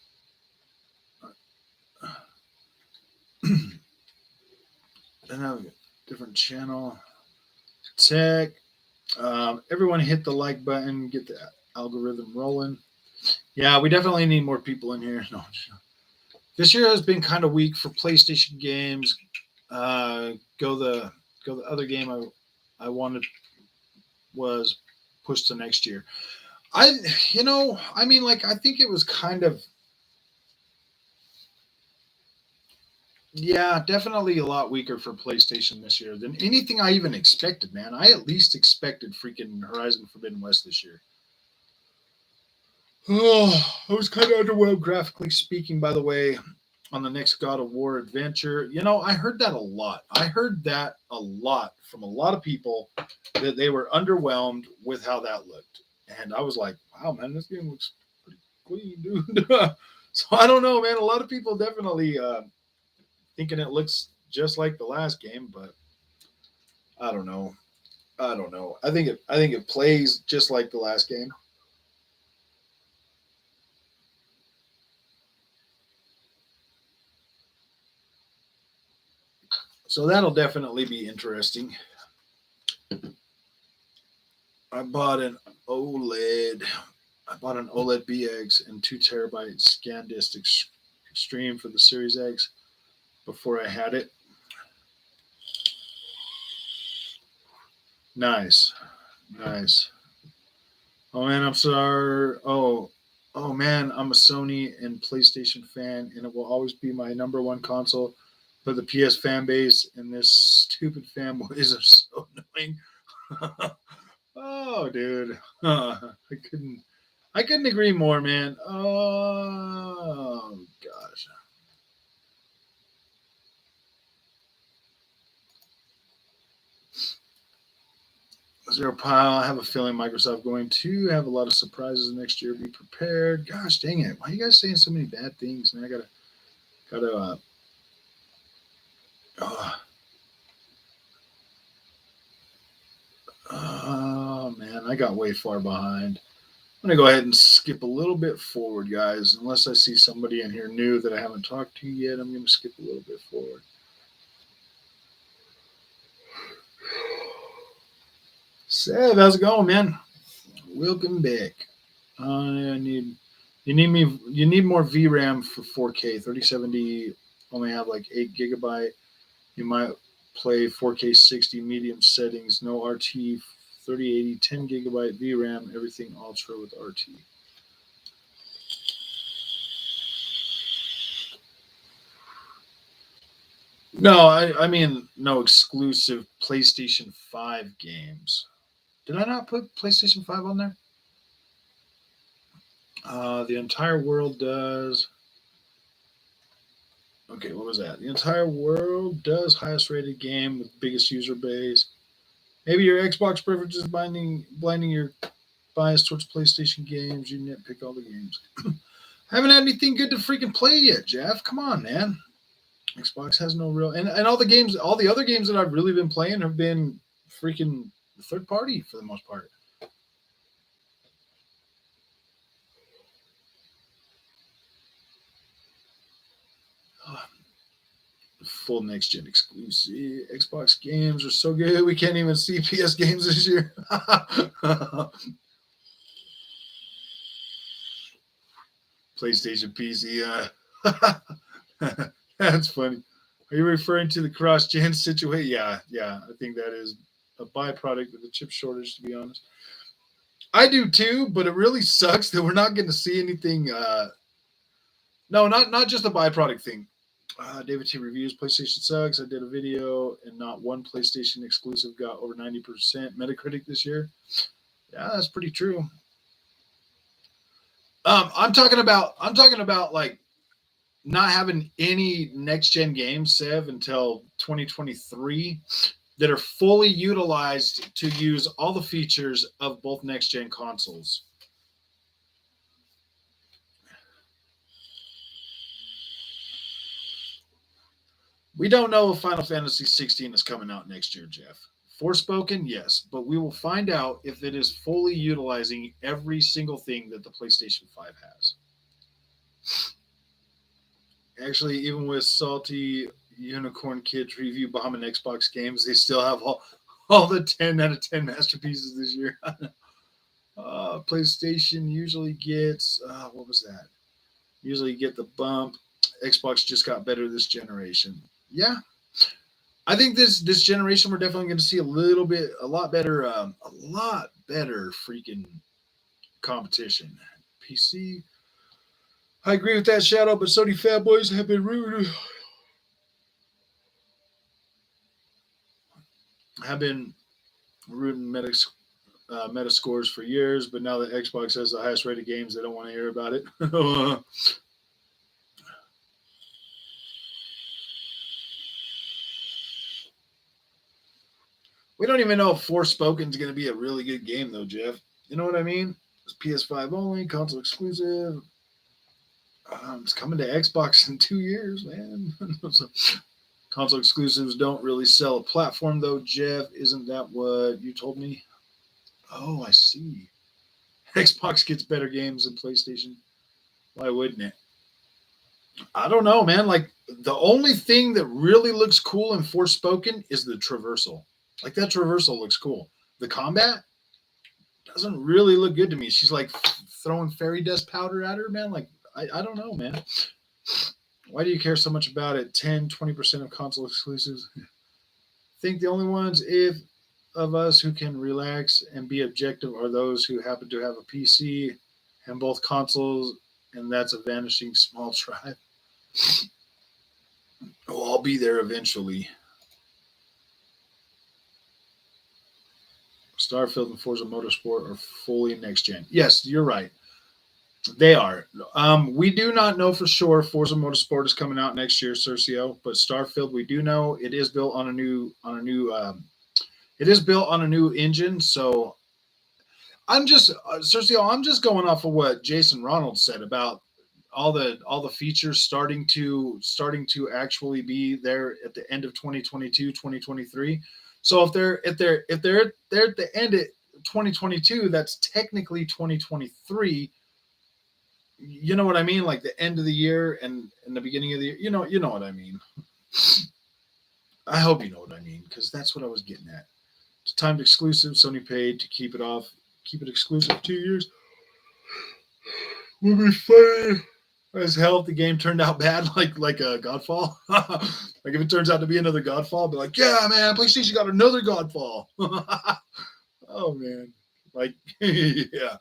Then have a different channel. Tech. Everyone hit the like button, get the algorithm rolling. Yeah, we definitely need more people in here. No, this year has been kind of weak for PlayStation games. Go the other game I wanted was pushed to next year. I think it was kind of, yeah, definitely a lot weaker for PlayStation this year than anything I even expected, man. I at least expected freaking Horizon Forbidden West this year. Oh, I was kind of underwhelmed graphically speaking, by the way, on the next God of War adventure. I heard that a lot. I heard that a lot from a lot of people that they were underwhelmed with how that looked. And I was like, wow, man, this game looks pretty clean, dude. So I don't know, man. A lot of people definitely thinking it looks just like the last game, but I don't know. I don't know. I think it plays just like the last game. So that'll definitely be interesting. I bought an OLED. I bought an OLED BX and 2 terabyte ScanDisk Extreme for the Series X before I had it. Nice, nice. Oh man, I'm sorry. Oh man, I'm a Sony and PlayStation fan, and it will always be my number one console. But the PS fan base and this stupid fanboys are so annoying. Oh, dude, I couldn't agree more, man. Oh gosh. Zero pile. I have a feeling Microsoft going to have a lot of surprises next year. Be prepared. Gosh dang it! Why are you guys saying so many bad things? And I gotta. Uh, oh man, I got way far behind. I'm gonna go ahead and skip a little bit forward, guys. Unless I see somebody in here new that I haven't talked to yet, I'm gonna skip a little bit forward. Seb, how's it going, man? Welcome back. I need you need more VRAM for 4K. 3070 only have like 8 GB. You might play 4K 60 medium settings, no RT, 3080, 10 GB VRAM, everything ultra with RT. No, I mean no exclusive PlayStation 5 games. Did I not put PlayStation 5 on there? The entire world does. Okay, what was that? The entire world does highest rated game with biggest user base. Maybe your Xbox preferences blinding your bias towards PlayStation games. You nitpick all the games. I haven't had anything good to freaking play yet, Jeff. Come on, man. Xbox has no real and all the games, all the other games that I've really been playing have been freaking third party for the most part. Full next gen exclusive Xbox games are so good we can't even see PS games this year. PlayStation PC. That's funny. Are you referring to the cross gen situation? Yeah. I think that is a byproduct of the chip shortage, to be honest. I do too, but it really sucks that we're not going to see anything. No, not just a byproduct thing. David T reviews PlayStation sucks. I did a video, and not one PlayStation exclusive got over 90% Metacritic this year. Yeah, that's pretty true. I'm talking about like not having any next gen games, Sev, until 2023 that are fully utilized to use all the features of both next gen consoles. We don't know if Final Fantasy 16 is coming out next year, Jeff. Forspoken, yes, but we will find out if it is fully utilizing every single thing that the PlayStation 5 has. Actually, even with salty unicorn kids review bombing Xbox games, they still have all the 10 out of 10 masterpieces this year. PlayStation usually gets what was that? Usually get the bump. Xbox just got better this generation. Yeah, I think this generation we're definitely going to see a lot better freaking competition. PC. I agree with that, Shadow, but Sony fanboys have been rude. Have been rooting meta scores for years, but now that Xbox has the highest rated games, they don't want to hear about it. We don't even know if Forspoken is going to be a really good game, though, Jeff. You know what I mean? It's PS5 only, console exclusive. It's coming to Xbox in 2 years, man. So, console exclusives don't really sell a platform, though, Jeff. Isn't that what you told me? Oh, I see. Xbox gets better games than PlayStation. Why wouldn't it? I don't know, man. Like, the only thing that really looks cool in Forspoken is the traversal. Like, that traversal looks cool. The combat doesn't really look good to me. She's like throwing fairy dust powder at her, man. Like, I don't know, man. Why do you care so much about it? 10-20% of console exclusives. I think the only ones of us who can relax and be objective are those who happen to have a PC and both consoles, and that's a vanishing small tribe. Oh, I'll be there eventually. Starfield and Forza Motorsport are fully next gen. Yes, you're right. They are. We do not know for sure Forza Motorsport is coming out next year, Cercio, but Starfield we do know it is built on a new it is built on a new engine. So I'm just Cercio, I'm just going off of what Jason Ronald said about all the features starting to actually be there at the end of 2022, 2023. So if they're at the end of 2022, that's technically 2023. You know what I mean? Like the end of the year and the beginning of the year. You know what I mean. I hope you know what I mean, because that's what I was getting at. timed exclusive. Sony paid to keep it exclusive 2 years. Would be funny as hell if the game turned out bad, like a Godfall. Like if it turns out to be another Godfall, I'll be like, yeah, man, PlayStation got another Godfall. Oh man, like yeah,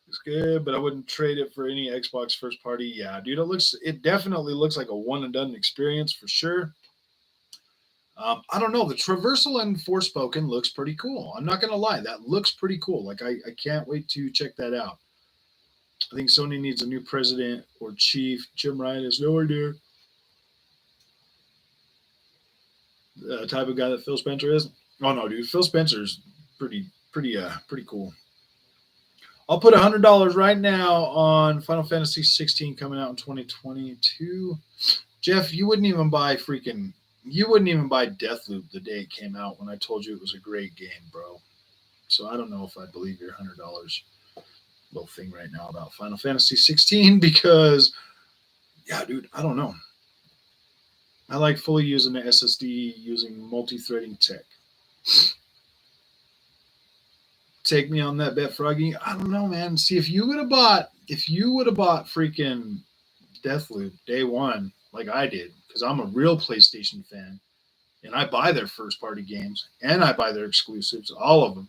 it's good, but I wouldn't trade it for any Xbox first party. Yeah, dude, it definitely looks like a one and done experience for sure. I don't know. The traversal in Forspoken looks pretty cool. I'm not gonna lie, that looks pretty cool. Like I can't wait to check that out. I think Sony needs a new president or chief. Jim Ryan has no idea the type of guy that Phil Spencer is. Oh no, dude, Phil Spencer's pretty cool. I'll put $100 right now on Final Fantasy 16 coming out in 2022. Jeff, you wouldn't even buy Deathloop the day it came out when I told you it was a great game, bro. So I don't know if I believe your $100 little thing right now about Final Fantasy 16 because, yeah, dude, I don't know. I like fully using the SSD using multi-threading tech. Take me on that bet, Froggy. I don't know, man. See, if you would have bought freaking Deathloop day one, like I did, because I'm a real PlayStation fan, and I buy their first party games and I buy their exclusives, all of them,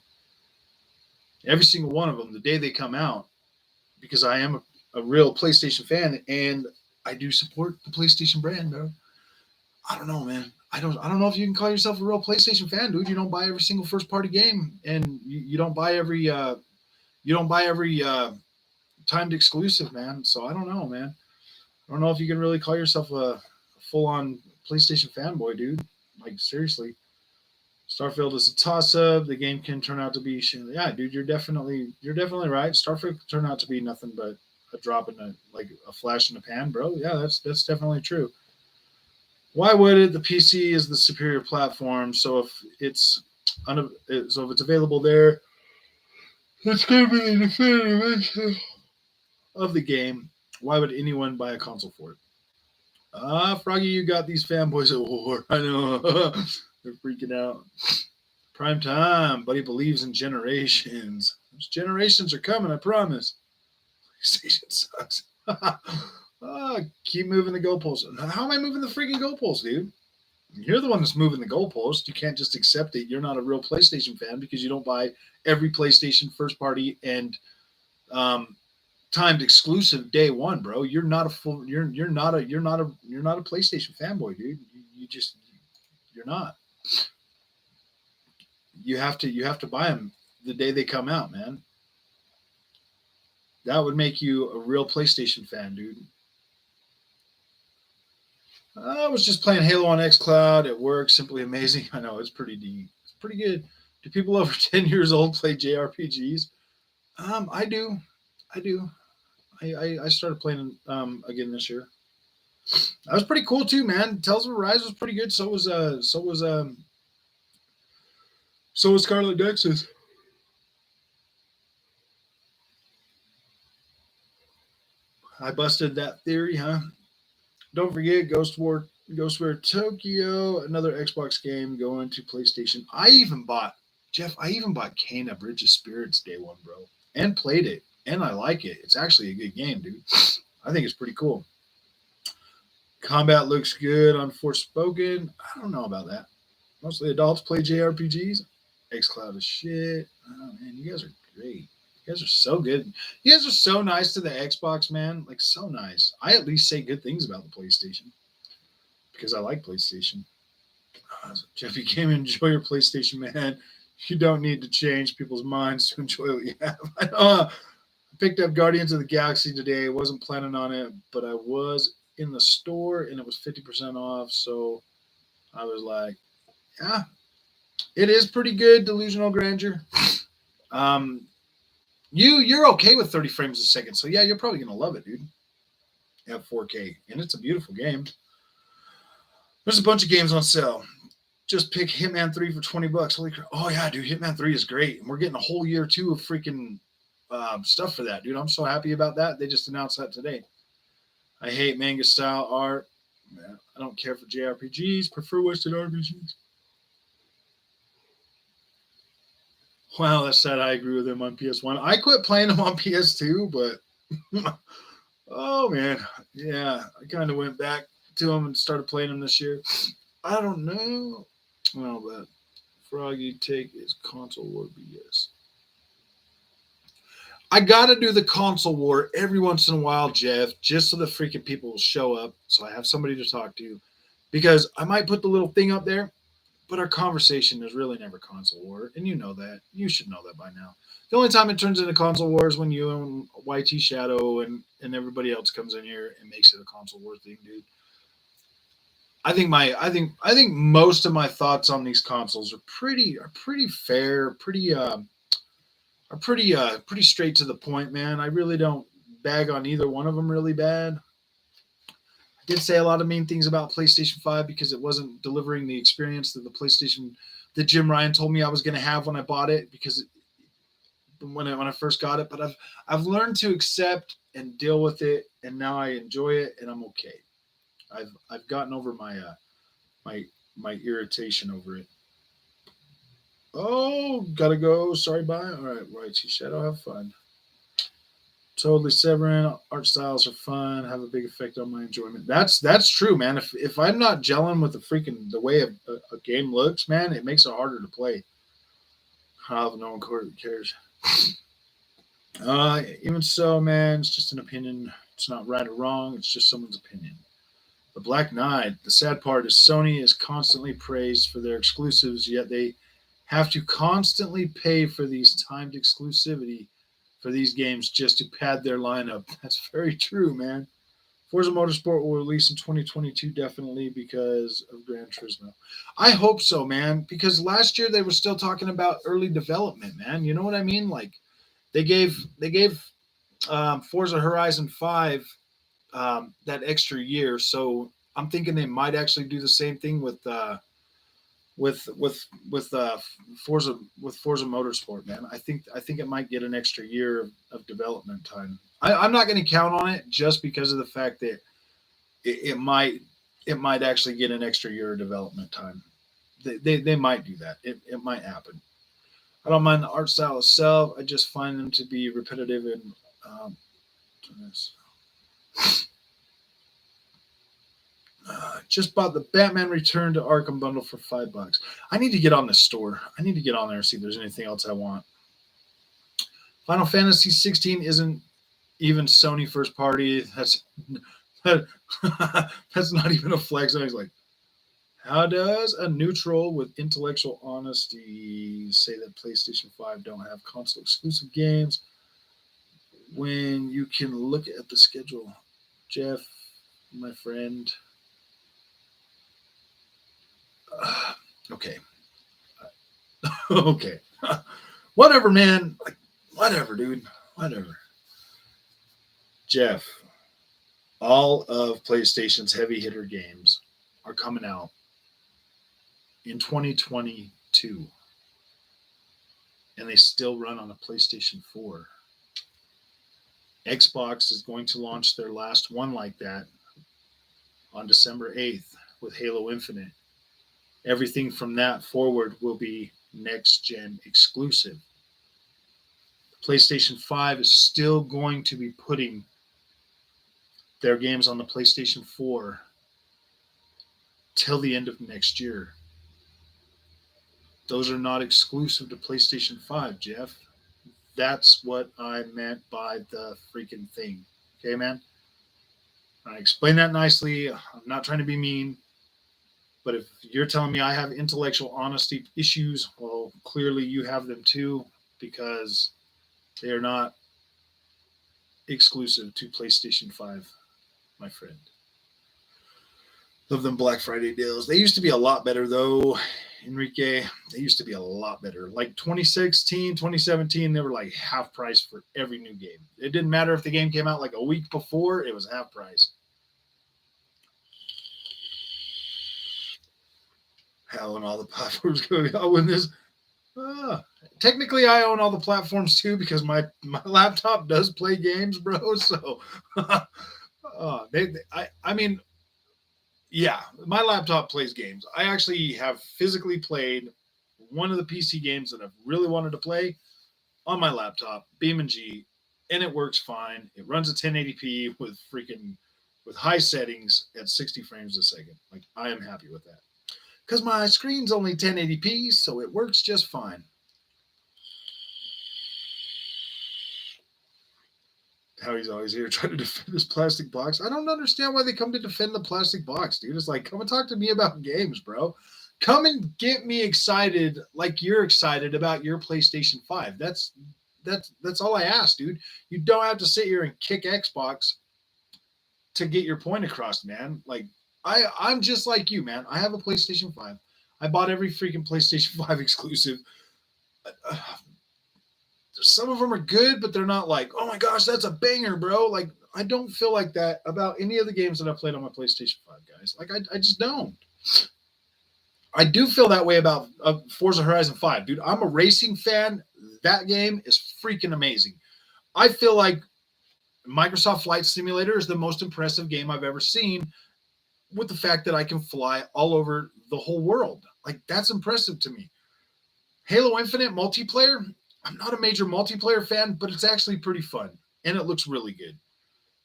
every single one of them, the day they come out, because I am a real PlayStation fan and I do support the PlayStation brand, bro. I don't know, man. I don't know if you can call yourself a real PlayStation fan, dude. You don't buy every single first party game, and you don't buy every timed exclusive, man. So I don't know, man. I don't know if you can really call yourself a full on PlayStation fanboy, dude. Like seriously, Starfield is a toss up. The game can turn out to be yeah, dude. You're definitely right. Starfield can turn out to be nothing but a drop in a flash in the pan, bro. Yeah, that's definitely true. Why would it? The PC is the superior platform, so if it's available there, it's going to be the definitive of the game. Why would anyone buy a console for it? Froggy, you got these fanboys at war. I know. They're freaking out. Prime time. Buddy believes in generations. Those generations are coming, I promise. PlayStation sucks. Keep moving the goalposts. How am I moving the freaking goalposts, dude? You're the one that's moving the goalpost. You can't just accept it. You're not a real PlayStation fan because you don't buy every PlayStation first party and timed exclusive day one, bro. You're not a PlayStation fanboy, dude. You're not. You have to buy them the day they come out, man. That would make you a real PlayStation fan, dude. I was just playing Halo on xCloud at work. Simply amazing. I know it's pretty deep. It's pretty good. Do people over 10 years old play JRPGs? I do. I started playing again this year. That was pretty cool too, man. Tales of Arise was pretty good. So was Scarlet Nexus. I busted that theory, huh? Don't forget Ghostware Tokyo, another Xbox game going to PlayStation. I even bought Kena Bridge of Spirits day one, bro, and played it, and I like it. It's actually a good game, dude. I think it's pretty cool. Combat looks good on Forspoken. I don't know about that. Mostly adults play JRPGs. xCloud is shit. Oh man, you guys are great. You guys are so good. You guys are so nice to the Xbox, man. Like, so nice. I at least say good things about the PlayStation because I like PlayStation. Jeff, you can't enjoy your PlayStation, man. You don't need to change people's minds to enjoy what you have. I picked up Guardians of the Galaxy today. Wasn't planning on it, but I was in the store and it was 50% off. So I was like, yeah, it is pretty good. Delusional Grandeur. You're okay with 30 frames a second, so yeah, you're probably gonna love it, dude. You have 4K, and it's a beautiful game. There's a bunch of games on sale. Just pick Hitman 3 for $20. Holy crap! Oh yeah, dude, Hitman 3 is great, and we're getting a whole year too of freaking stuff for that, dude. I'm so happy about that. They just announced that today. I hate manga style art. Man, I don't care for JRPGs. Prefer Western RPGs. Wow, that's sad. I agree with him on PS1. I quit playing them on PS2, but oh man, yeah, I kind of went back to them and started playing them this year. I don't know. Well, but Froggy take his console war BS. I gotta do the console war every once in a while, Jeff, just so the freaking people will show up, so I have somebody to talk to. Because I might put the little thing up there, but our conversation is really never console war, and you know that. You should know that by now. The only time it turns into console war is when you and YT Shadow and everybody else comes in here and makes it a console war thing, dude. I think most of my thoughts on these consoles are pretty fair, pretty straight to the point, man. I really don't bag on either one of them really bad. I did say a lot of mean things about PlayStation 5 because it wasn't delivering the experience that the PlayStation that Jim Ryan told me I was going to have when I bought it because when I first got it, but I've learned to accept and deal with it, and now I enjoy it and I'm okay. I've gotten over my my irritation over it. Oh, gotta go. Sorry, bye. All right, right. Shadow, have fun. Totally severing. Art styles are fun. Have a big effect on my enjoyment. That's true, man. If I'm not gelling with the way a game looks, man, it makes it harder to play. No one cares. Even so, man, it's just an opinion. It's not right or wrong. It's just someone's opinion. The Black Knight. The sad part is Sony is constantly praised for their exclusives, yet they have to constantly pay for these timed exclusivity for these games just to pad their lineup. That's very true, man. Forza Motorsport will release in 2022 definitely because of Gran Turismo. I hope so, man, because last year they were still talking about early development, man. You know what I mean? Like they gave Forza Horizon 5 that extra year, so I'm thinking they might actually do the same thing with with Forza Motorsport, man. I think it might get an extra year of development time. I'm not going to count on it just because of the fact that it might actually get an extra year of development time. They might do that. It might happen. I don't mind the art style itself. I just find them to be repetitive and um, just bought the Batman Return to Arkham bundle for $5. I need to get on this store. I need to get on there and see if there's anything else I want. Final Fantasy 16 isn't even Sony first party. That's not even a flex. I was like, how does a neutral with intellectual honesty say that PlayStation 5 don't have console exclusive games when you can look at the schedule? Jeff, my friend. Okay. Okay. Whatever, man. Like, whatever, dude. Whatever. Jeff, all of PlayStation's heavy hitter games are coming out in 2022, and they still run on a PlayStation 4. Xbox is going to launch their last one like that on December 8th with Halo Infinite. Everything from that forward will be next gen exclusive. PlayStation 5 is still going to be putting their games on the PlayStation 4 till the end of next year. Those are not exclusive to PlayStation 5, Jeff. That's what I meant by the freaking thing. Okay, man? I explained that nicely. I'm not trying to be mean. But if you're telling me I have intellectual honesty issues, well, clearly you have them too, because they are not exclusive to PlayStation 5, my friend. Love them Black Friday deals. They used to be a lot better, though, Enrique. They used to be a lot better. Like 2016, 2017, they were like half price for every new game. It didn't matter if the game came out like a week before, it was half price. Hell, and all the platforms going on with this. Technically, I own all the platforms too because my laptop does play games, bro. So, I mean, yeah, my laptop plays games. I actually have physically played one of the PC games that I've really wanted to play on my laptop, BeamNG, and it works fine. It runs at 1080p with high settings at 60 frames a second. Like, I am happy with that because my screen's only 1080p, so it works just fine. Howie's always here trying to defend his plastic box. I don't understand why they come to defend the plastic box, dude. It's like, come and talk to me about games, bro. Come and get me excited like you're excited about your PlayStation 5. That's all I ask, dude. You don't have to sit here and kick Xbox to get your point across, man. Like, I'm just like you, man. I have a PlayStation 5. I bought every freaking PlayStation 5 exclusive. Some of them are good, but they're not like, oh my gosh, that's a banger, bro. Like, I don't feel like that about any of the games that I played on my PlayStation 5, guys. Like, I just don't. I do feel that way about Forza Horizon 5, dude. I'm a racing fan. That game is freaking amazing. I feel like Microsoft Flight Simulator is the most impressive game I've ever seen, with the fact that I can fly all over the whole world. Like, that's impressive to me. Halo Infinite multiplayer, I'm not a major multiplayer fan, but it's actually pretty fun, and it looks really good.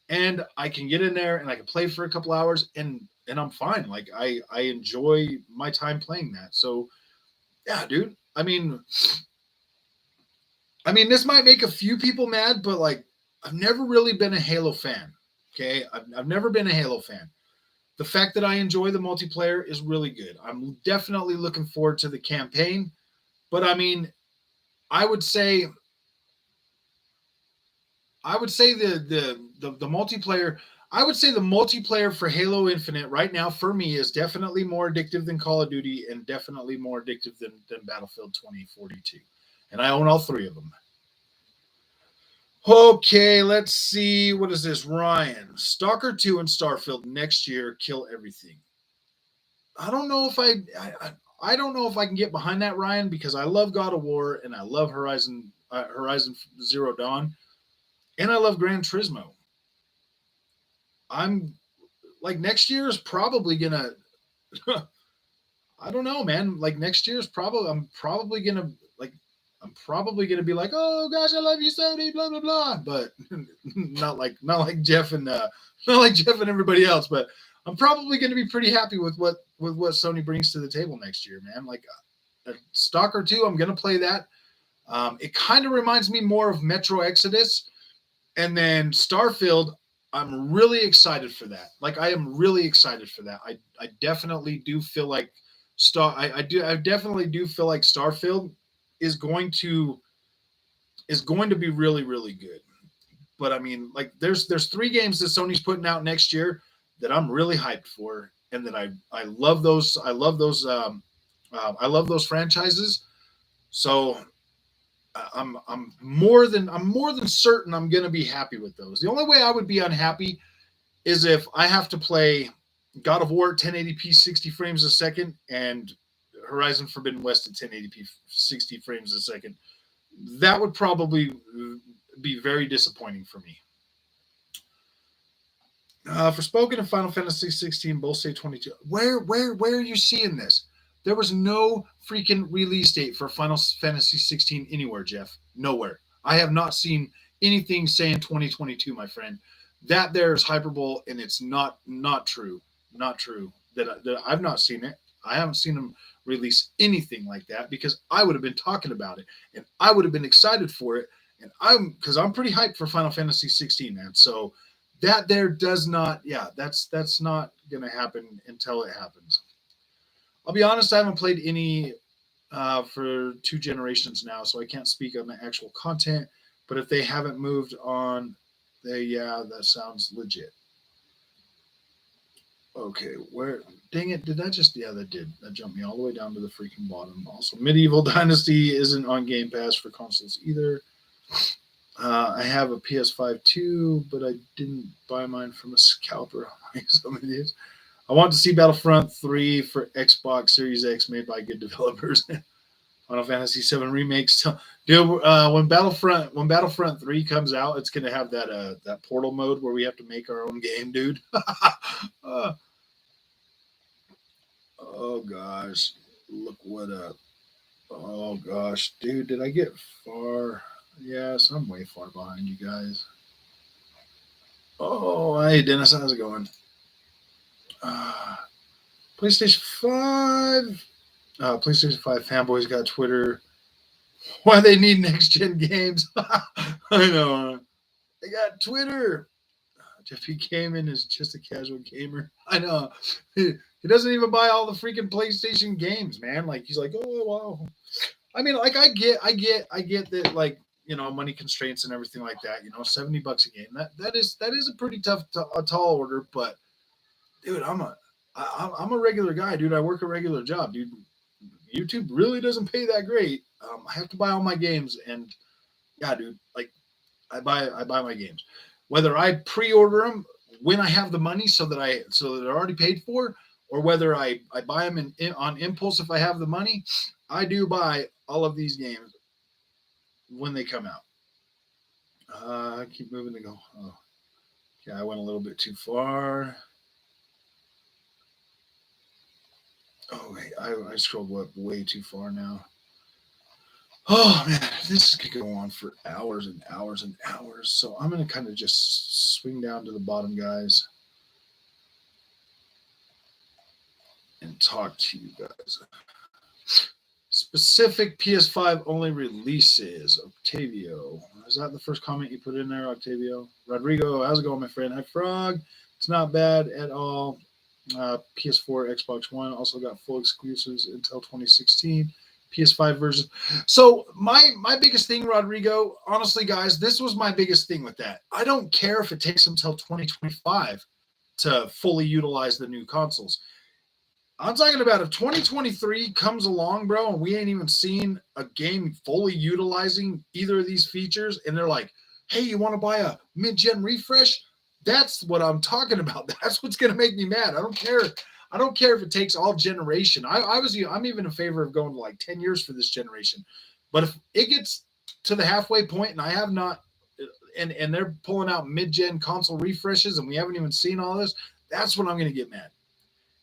And I can get in there and I can play for a couple hours, and I'm fine. Like, I enjoy my time playing that. So yeah, dude. I mean, this might make a few people mad, but like, I've never really been a Halo fan. Okay, I've never been a Halo fan. The fact that I enjoy the multiplayer is really good. I'm definitely looking forward to the campaign, but I mean, I would say the multiplayer. I would say the multiplayer for Halo Infinite right now for me is definitely more addictive than Call of Duty and definitely more addictive than Battlefield 2042. And I own all three of them. Okay, let's see. What is this? Ryan. Stalker 2 and Starfield next year kill everything. I don't know if I don't know if I can get behind that, Ryan, because I love God of War and I love Horizon Zero Dawn and I love Gran Turismo. I'm like, next year is probably gonna I don't know, man. Like, next year is probably I'm probably gonna be like, oh gosh, I love you, Sony, blah blah blah. But not like Jeff and everybody else. But I'm probably gonna be pretty happy with what Sony brings to the table next year, man. Like, Stalker 2, I'm gonna play that. It kind of reminds me more of Metro Exodus, and then Starfield. I'm really excited for that. Like, I am really excited for that. I definitely do feel like I definitely do feel like Starfield is going to be really, really good. But I mean, like, there's 3 games that Sony's putting out next year that I'm really hyped for, and that I love those I love those franchises. So I'm more than certain I'm gonna be happy with those. The only way I would be unhappy is if I have to play God of War 1080p 60 frames a second and Horizon Forbidden West at 1080p 60 frames a second. That would probably be very disappointing for me. For Spoken and Final Fantasy 16, both say 22. Where are you seeing this? There was no freaking release date for Final Fantasy 16 anywhere, Jeff. Nowhere. I have not seen anything saying 2022, my friend. That there is hyperbole, and it's not true. Not true. That I've not seen it. I haven't seen them release anything like that, because I would have been talking about it and I would have been excited for it. And I'm pretty hyped for Final Fantasy 16, man. So that there does not, yeah, that's not going to happen until it happens. I'll be honest, I haven't played any for 2 generations now, so I can't speak on the actual content. But if they haven't moved on, that sounds legit. Okay, where? Dang it! Did that just? Yeah, that did. That jumped me all the way down to the freaking bottom. Also, Medieval Dynasty isn't on Game Pass for consoles either. I have a PS5 too, but I didn't buy mine from a scalper like some idiots. I want to see Battlefront 3 for Xbox Series X made by good developers. Final Fantasy 7 remakes. Dude, when Battlefront 3 comes out, it's gonna have that portal mode where we have to make our own game, dude. Oh gosh, look what up. Oh gosh, dude, did I get far? Yes, I'm way far behind you guys. Oh, hey Dennis, how's it going? Uh, PlayStation 5. PlayStation 5 fanboys got Twitter. Why they need next gen games? I know. They got Twitter. Jeffy Kamen is just a casual gamer. I know. He doesn't even buy all the freaking PlayStation games, man. Like he's like, oh wow. I mean, like I get that, like money constraints and everything like that. $70 a game. That is a pretty tough, a tall order. But dude, I'm a regular guy, dude. I work a regular job, dude. YouTube really doesn't pay that great. I have to buy all my games, and yeah, dude, like I buy my games, whether I pre-order them when I have the money so that they're already paid for, or whether I buy them on impulse if I have the money. I do buy all of these games when they come out. I keep moving to go. Oh, yeah, I went a little bit too far. Oh wait, I scrolled up way too far now. Oh man, this could go on for hours and hours and hours. So I'm gonna kind of just swing down to the bottom, guys, and talk to you guys. Specific PS5 only releases. Octavio, is that the first comment you put in there, Octavio? Rodrigo, how's it going, my friend? Hi, Frog. It's not bad at all. PS4, Xbox One also got full exclusives until 2016. PS5 version. So my biggest thing, Rodrigo, honestly, guys, this was my biggest thing with that. I don't care if it takes until 2025 to fully utilize the new consoles. I'm talking about if 2023 comes along, bro, and we ain't even seen a game fully utilizing either of these features, and they're like, hey, you want to buy a mid-gen refresh? That's what I'm talking about. That's what's going to make me mad. I don't care. I don't care if it takes all generation. I'm even in favor of going to like 10 years for this generation. But if it gets to the halfway point and I have not, and they're pulling out mid-gen console refreshes and we haven't even seen all this, that's when I'm going to get mad.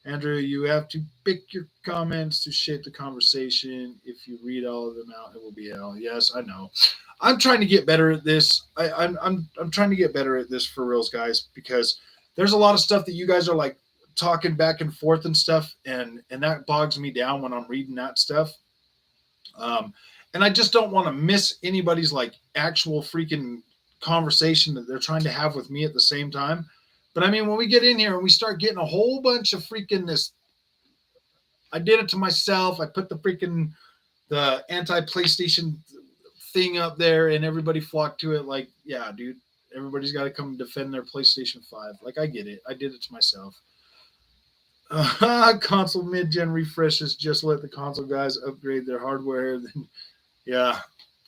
Andrew, you have to pick your comments to shape the conversation. If you read all of them out, it will be hell. Yes, I know. I'm trying to get better at this. I'm trying to get better at this for reals, guys, because there's a lot of stuff that you guys are like talking back and forth and stuff, and that bogs me down when I'm reading that stuff. And I just don't want to miss anybody's like actual freaking conversation that they're trying to have with me at the same time. But I mean, when we get in here and we start getting a whole bunch of freaking this, I did it to myself. I put the anti-PlayStation thing up there, and everybody flocked to it. Like, yeah, dude, everybody's got to come defend their PlayStation 5. Like, I get it. I did it to myself. Console mid-gen refreshes. Just let the console guys upgrade their hardware. Then, yeah,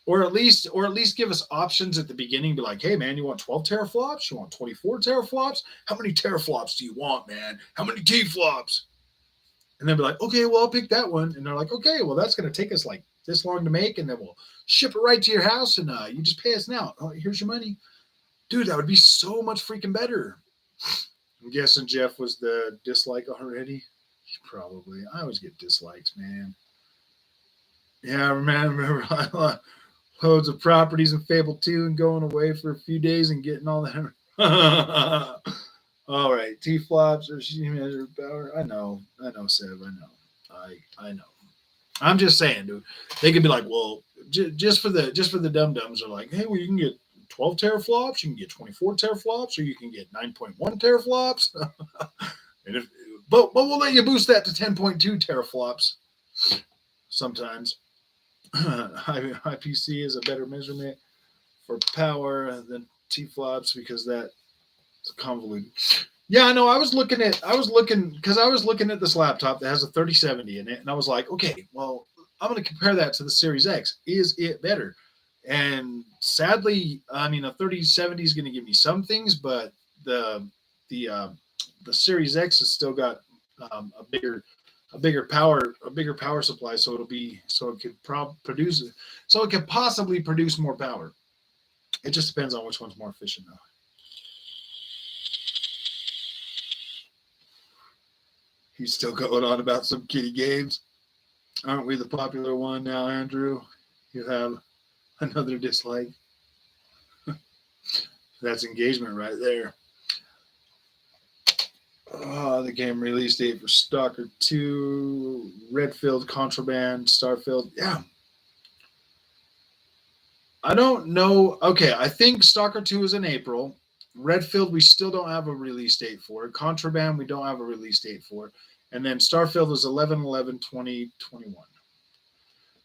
or at least give us options at the beginning. Be like, hey man, you want 12 teraflops? You want 24 teraflops? How many teraflops do you want, man? How many T-flops? And then be like, okay, well, I'll pick that one. And they're like, okay, well, that's going to take us like this long to make, and then we'll ship it right to your house, and you just pay us now. Oh, here's your money, dude. That would be so much freaking better. I'm guessing Jeff was the dislike already. Probably. I always get dislikes, man. Yeah, I remember loads of properties in Fable 2 and going away for a few days and getting all that. All right, T flops or she measure power. I know, Seb. I know. I'm just saying, dude. They could be like, well, just for the dum dums, are like, hey, well, you can get 12 teraflops, you can get 24 teraflops, or you can get 9.1 teraflops. But we'll let you boost that to 10.2 teraflops sometimes. IPC is a better measurement for power than T-flops because that's convoluted. Yeah, I know. I was looking at this laptop that has a 3070 in it, and I was like, okay, well, I'm going to compare that to the Series X. Is it better? And sadly, I mean, a 3070 is going to give me some things, but the Series X has still got a bigger power supply, so it could possibly produce more power. It just depends on which one's more efficient, though. He's still going on about some kiddie games. Aren't we the popular one now, Andrew? You have another dislike. That's engagement right there. The game release date for Stalker 2, Redfield, Contraband, Starfield. Yeah. I don't know. Okay, I think Stalker 2 is in April. Redfield, we still don't have a release date for. Contraband, we don't have a release date for. And then Starfield is 11/11/2021.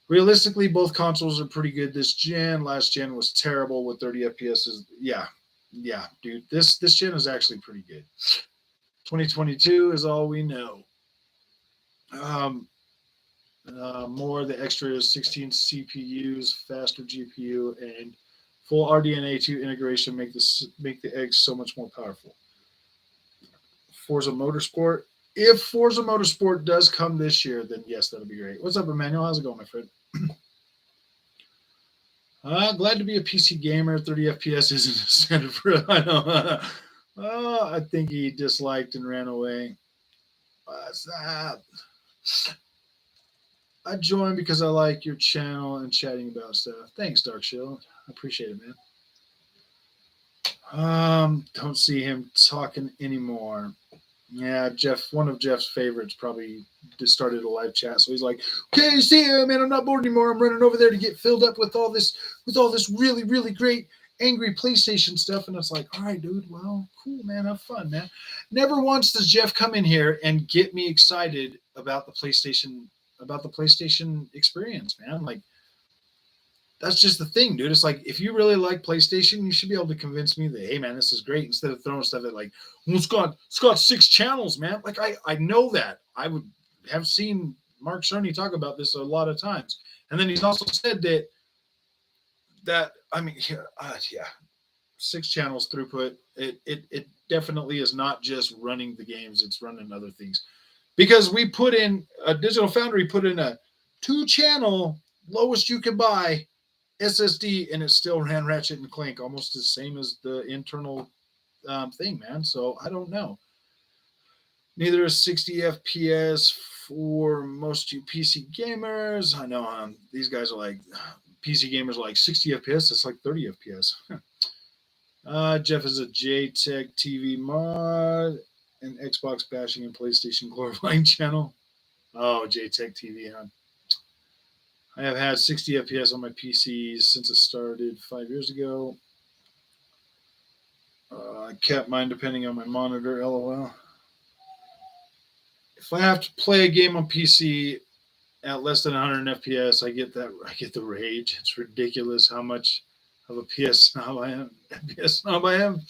Realistically, both consoles are pretty good this gen. Last gen was terrible with 30 FPS. Yeah, dude. This gen is actually pretty good. 2022 is all we know. Um, More the extras, 16 CPUs, faster GPU, and full RDNA2 integration make the eggs so much more powerful. Forza Motorsport. If Forza Motorsport does come this year, then yes, that'll be great. What's up, Emmanuel? How's it going, my friend? Glad to be a PC gamer. 30 FPS isn't a standard for. I know. I think he disliked and ran away. What's that? I joined because I like your channel and chatting about stuff. Thanks, Dark Shield. I appreciate it, man. Don't see him talking anymore. Yeah, Jeff, one of Jeff's favorites, probably just started a live chat. So he's like, "Okay, see you, man. I'm not bored anymore. I'm running over there to get filled up with all this really, really great angry PlayStation stuff." And it's like, "All right, dude. Well, cool, man. Have fun, man." Never once does Jeff come in here and get me excited about the PlayStation experience, man. Like, that's just the thing, dude. It's like, if you really like PlayStation, you should be able to convince me that, hey, man, this is great, instead of throwing stuff at like, well, it's got 6 channels, man. Like, I know that. I would have seen Mark Cerny talk about this a lot of times. And then he's also said that I mean, yeah, 6 channels throughput. It definitely is not just running the games, it's running other things. Because we put in a Digital Foundry put in a 2-channel lowest you can buy SSD, and it still ran Ratchet and Clank almost the same as the internal thing, man. So I don't know. Neither is 60 FPS for most you PC gamers. I know these guys are like, PC gamers are like 60 FPS. It's like 30 FPS. Jeff is a JTech TV mod, an Xbox bashing and PlayStation glorifying channel. Oh, JTech TV, huh? I have had 60 FPS on my PCs since it started 5 years ago. I kept mine depending on my monitor, lol. If I have to play a game on PC at less than 100 FPS, I get the rage. It's ridiculous how much of a PS snob I am. FPS snob I am.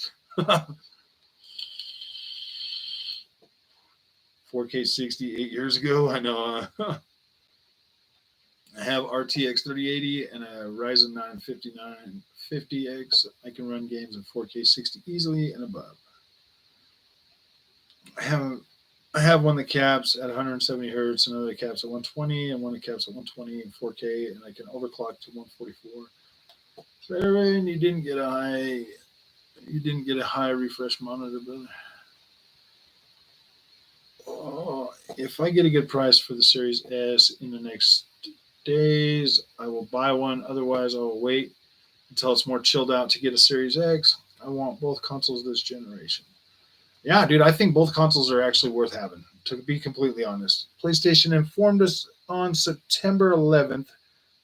4K 60 8 years ago. I know. I have RTX 3080 and a Ryzen 9 5950X. I can run games in 4K 60 easily and above. I have one that caps at 170 hertz, another that caps at 120, and one that caps at 120 and 4K, and I can overclock to 144. So, Aaron, you didn't get a high refresh monitor, brother. Oh, if I get a good price for the Series S in the next days, I will buy one. Otherwise, I will wait until it's more chilled out to get a Series X. I want both consoles this generation. Yeah, dude, I think both consoles are actually worth having, to be completely honest. PlayStation informed us on September 11th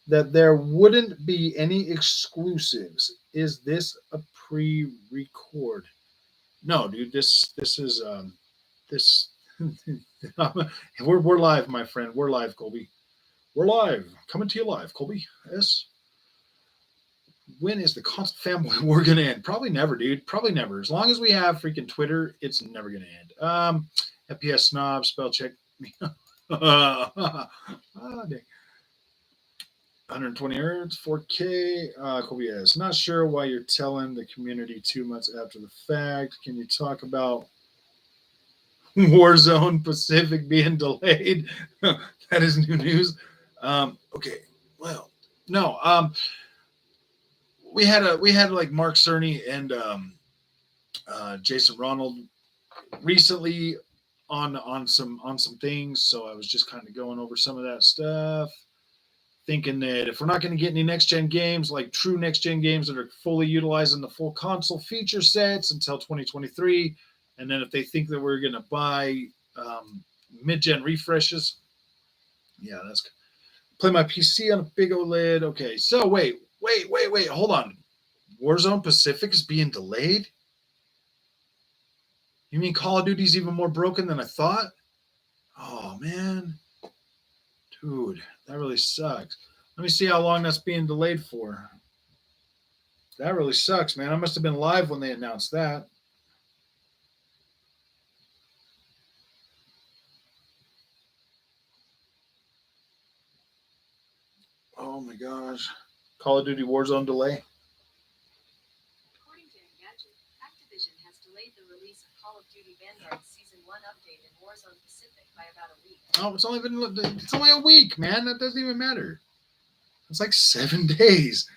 that there wouldn't be any exclusives. Is this a pre-record? No, dude, this is this we're live, my friend. We're live, Colby. We're live. Coming to you live, Colby. Yes. When is the constant family war going to end? Probably never, dude. Probably never. As long as we have freaking Twitter, it's never going to end. FPS snob, spell check. 120 hertz, 4K. Kobe S. Not sure why you're telling the community 2 months after the fact. Can you talk about Warzone Pacific being delayed? That is new news. Okay. Well, no. We had like Mark Cerny and Jason Ronald recently on some things, so I was just kind of going over some of that stuff, thinking that if we're not going to get any next gen games, like true next gen games that are fully utilizing the full console feature sets until 2023, and then if they think that we're going to buy mid gen refreshes, yeah, that's play my PC on a big OLED. Okay, so wait, hold on. Warzone Pacific is being delayed? You mean Call of Duty's even more broken than I thought? Oh man, dude, that really sucks. Let me see how long that's being delayed for. That really sucks, man. I must have been live when they announced that. Oh my gosh. Call of Duty Warzone delay. According to Engadget, Activision has delayed the release of Call of Duty Vanguard's Season 1 update in Warzone Pacific by about a week. Oh, it's only a week, man. That doesn't even matter. It's like 7 days.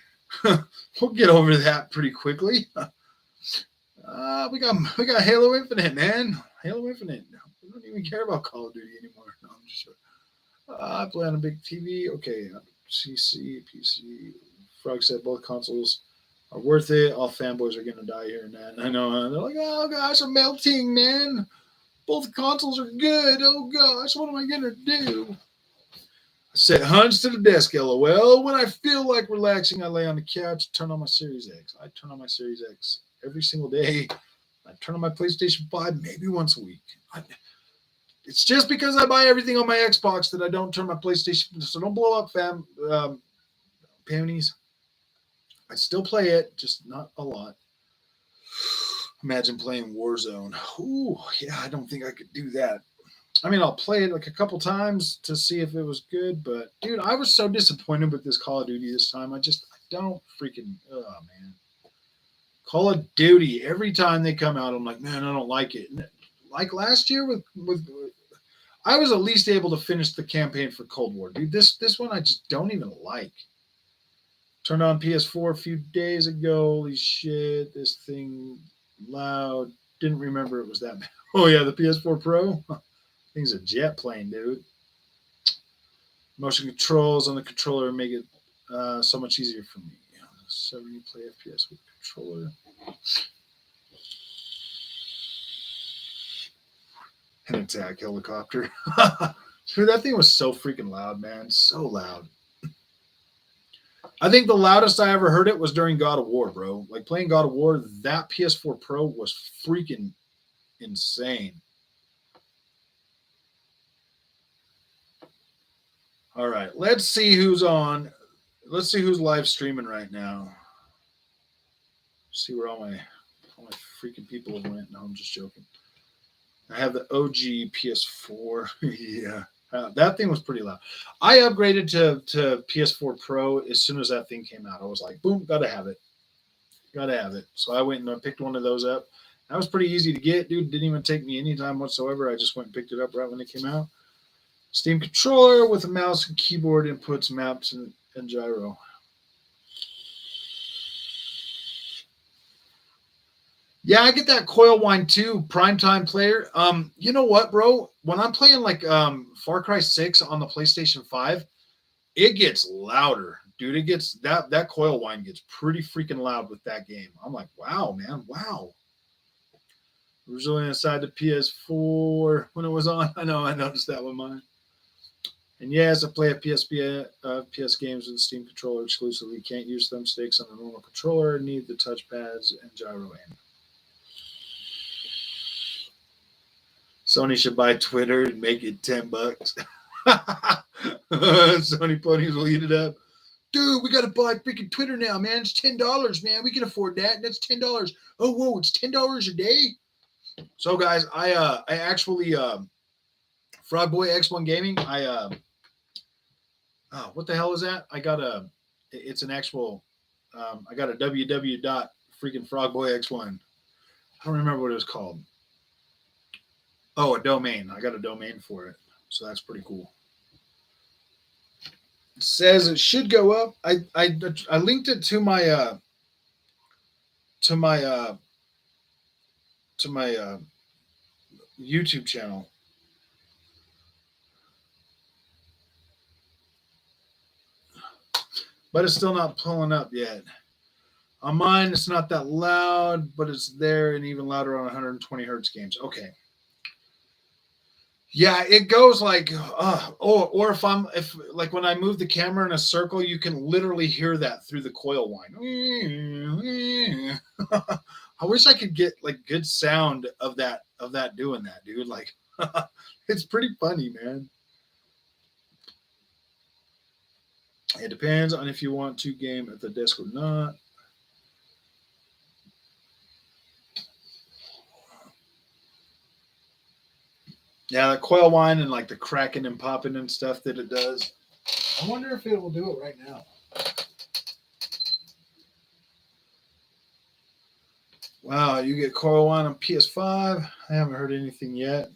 We'll get over that pretty quickly. We got Halo Infinite, man. Halo Infinite. We don't even care about Call of Duty anymore. No, I'm just I play on a big TV. Okay, CC, PC. Frog said both consoles are worth it. All fanboys are gonna die here and that. And I know they're like, oh gosh, I'm melting, man. Both consoles are good. Oh gosh, what am I gonna do? I set hunched to the desk, lol. When I feel like relaxing, I lay on the couch, turn on my Series X. I turn on my Series X every single day. I turn on my PlayStation 5 maybe once a week. It's just because I buy everything on my Xbox that I don't turn my PlayStation. So don't blow up, panties. I still play it, just not a lot. Imagine playing Warzone. Ooh, yeah, I don't think I could do that. I mean, I'll play it like a couple times to see if it was good, but dude, I was so disappointed with this Call of Duty this time. I don't freaking, oh man. Call of Duty, every time they come out, I'm like, man, I don't like it. Like last year with I was at least able to finish the campaign for Cold War. Dude, this one I just don't even like. Turned on PS4 a few days ago. Holy shit, this thing loud. Didn't remember it was that bad. Oh yeah, the PS4 Pro. Thing's a jet plane, dude. Motion controls on the controller make it so much easier for me. So you play FPS with controller. An attack helicopter. Dude, that thing was so freaking loud, man. So loud. I think the loudest I ever heard it was during God of War, bro. Like playing God of War, that PS4 Pro was freaking insane. All right, let's see who's on. Let's see who's live streaming right now. See where all my freaking people have went. No, I'm just joking. I have the OG PS4. Yeah. That thing was pretty loud. I upgraded to PS4 Pro as soon as that thing came out. I was like, boom, gotta have it. Gotta have it. So I went and I picked one of those up. That was pretty easy to get, dude. Didn't even take me any time whatsoever. I just went and picked it up right when it came out. Steam controller with a mouse and keyboard inputs, maps, and gyro. Yeah, I get that coil whine too, primetime player. You know what, bro? When I'm playing like Far Cry 6 on the PlayStation 5, it gets louder. Dude, it gets that coil whine gets pretty freaking loud with that game. I'm like, wow, man, wow. Originally inside the PS4 when it was on. I know, I noticed that with mine. And yes, I play PS games with the Steam controller exclusively. Can't use thumbsticks on a normal controller. Need the touchpads and gyro aim. Sony should buy Twitter and make it $10. Sony ponies will eat it up. Dude, we gotta buy freaking Twitter now, man. It's $10, man. We can afford that. That's $10. Oh, whoa, it's $10 a day. So, guys, I actually Frogboy X1 Gaming. What the hell is that? It's an actual. I got a www dot freaking Frogboy X1. I don't remember what it was called. Oh, a domain. I got a domain for it, so that's pretty cool. It says it should go up. I linked it to my YouTube channel. but it's still not pulling up yet. On mine, it's not that loud, but it's there and even louder on 120 hertz games. Okay. Yeah, it goes like, or if like when I move the camera in a circle, you can literally hear that through the coil whine. I wish I could get like good sound of that doing that, dude. Like, it's pretty funny, man. It depends on if you want to game at the desk or not. Yeah, the coil whine and like the cracking and popping and stuff that it does. I wonder if it will do it right now. Wow, you get coil whine on PS5? I haven't heard anything yet.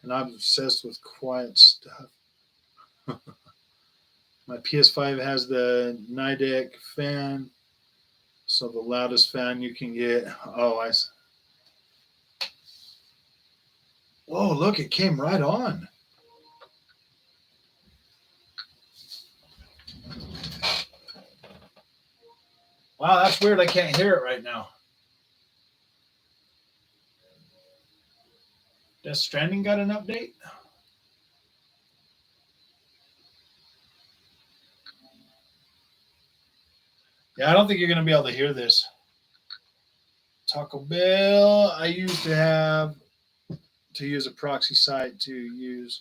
And I'm obsessed with quiet stuff. My PS5 has the Nidec fan. So the loudest fan you can get. Oh, look, it came right on. Wow, that's weird. I can't hear it right now. Death Stranding got an update? Yeah, I don't think you're going to be able to hear this. Taco Bell, I used to have to use a proxy site to use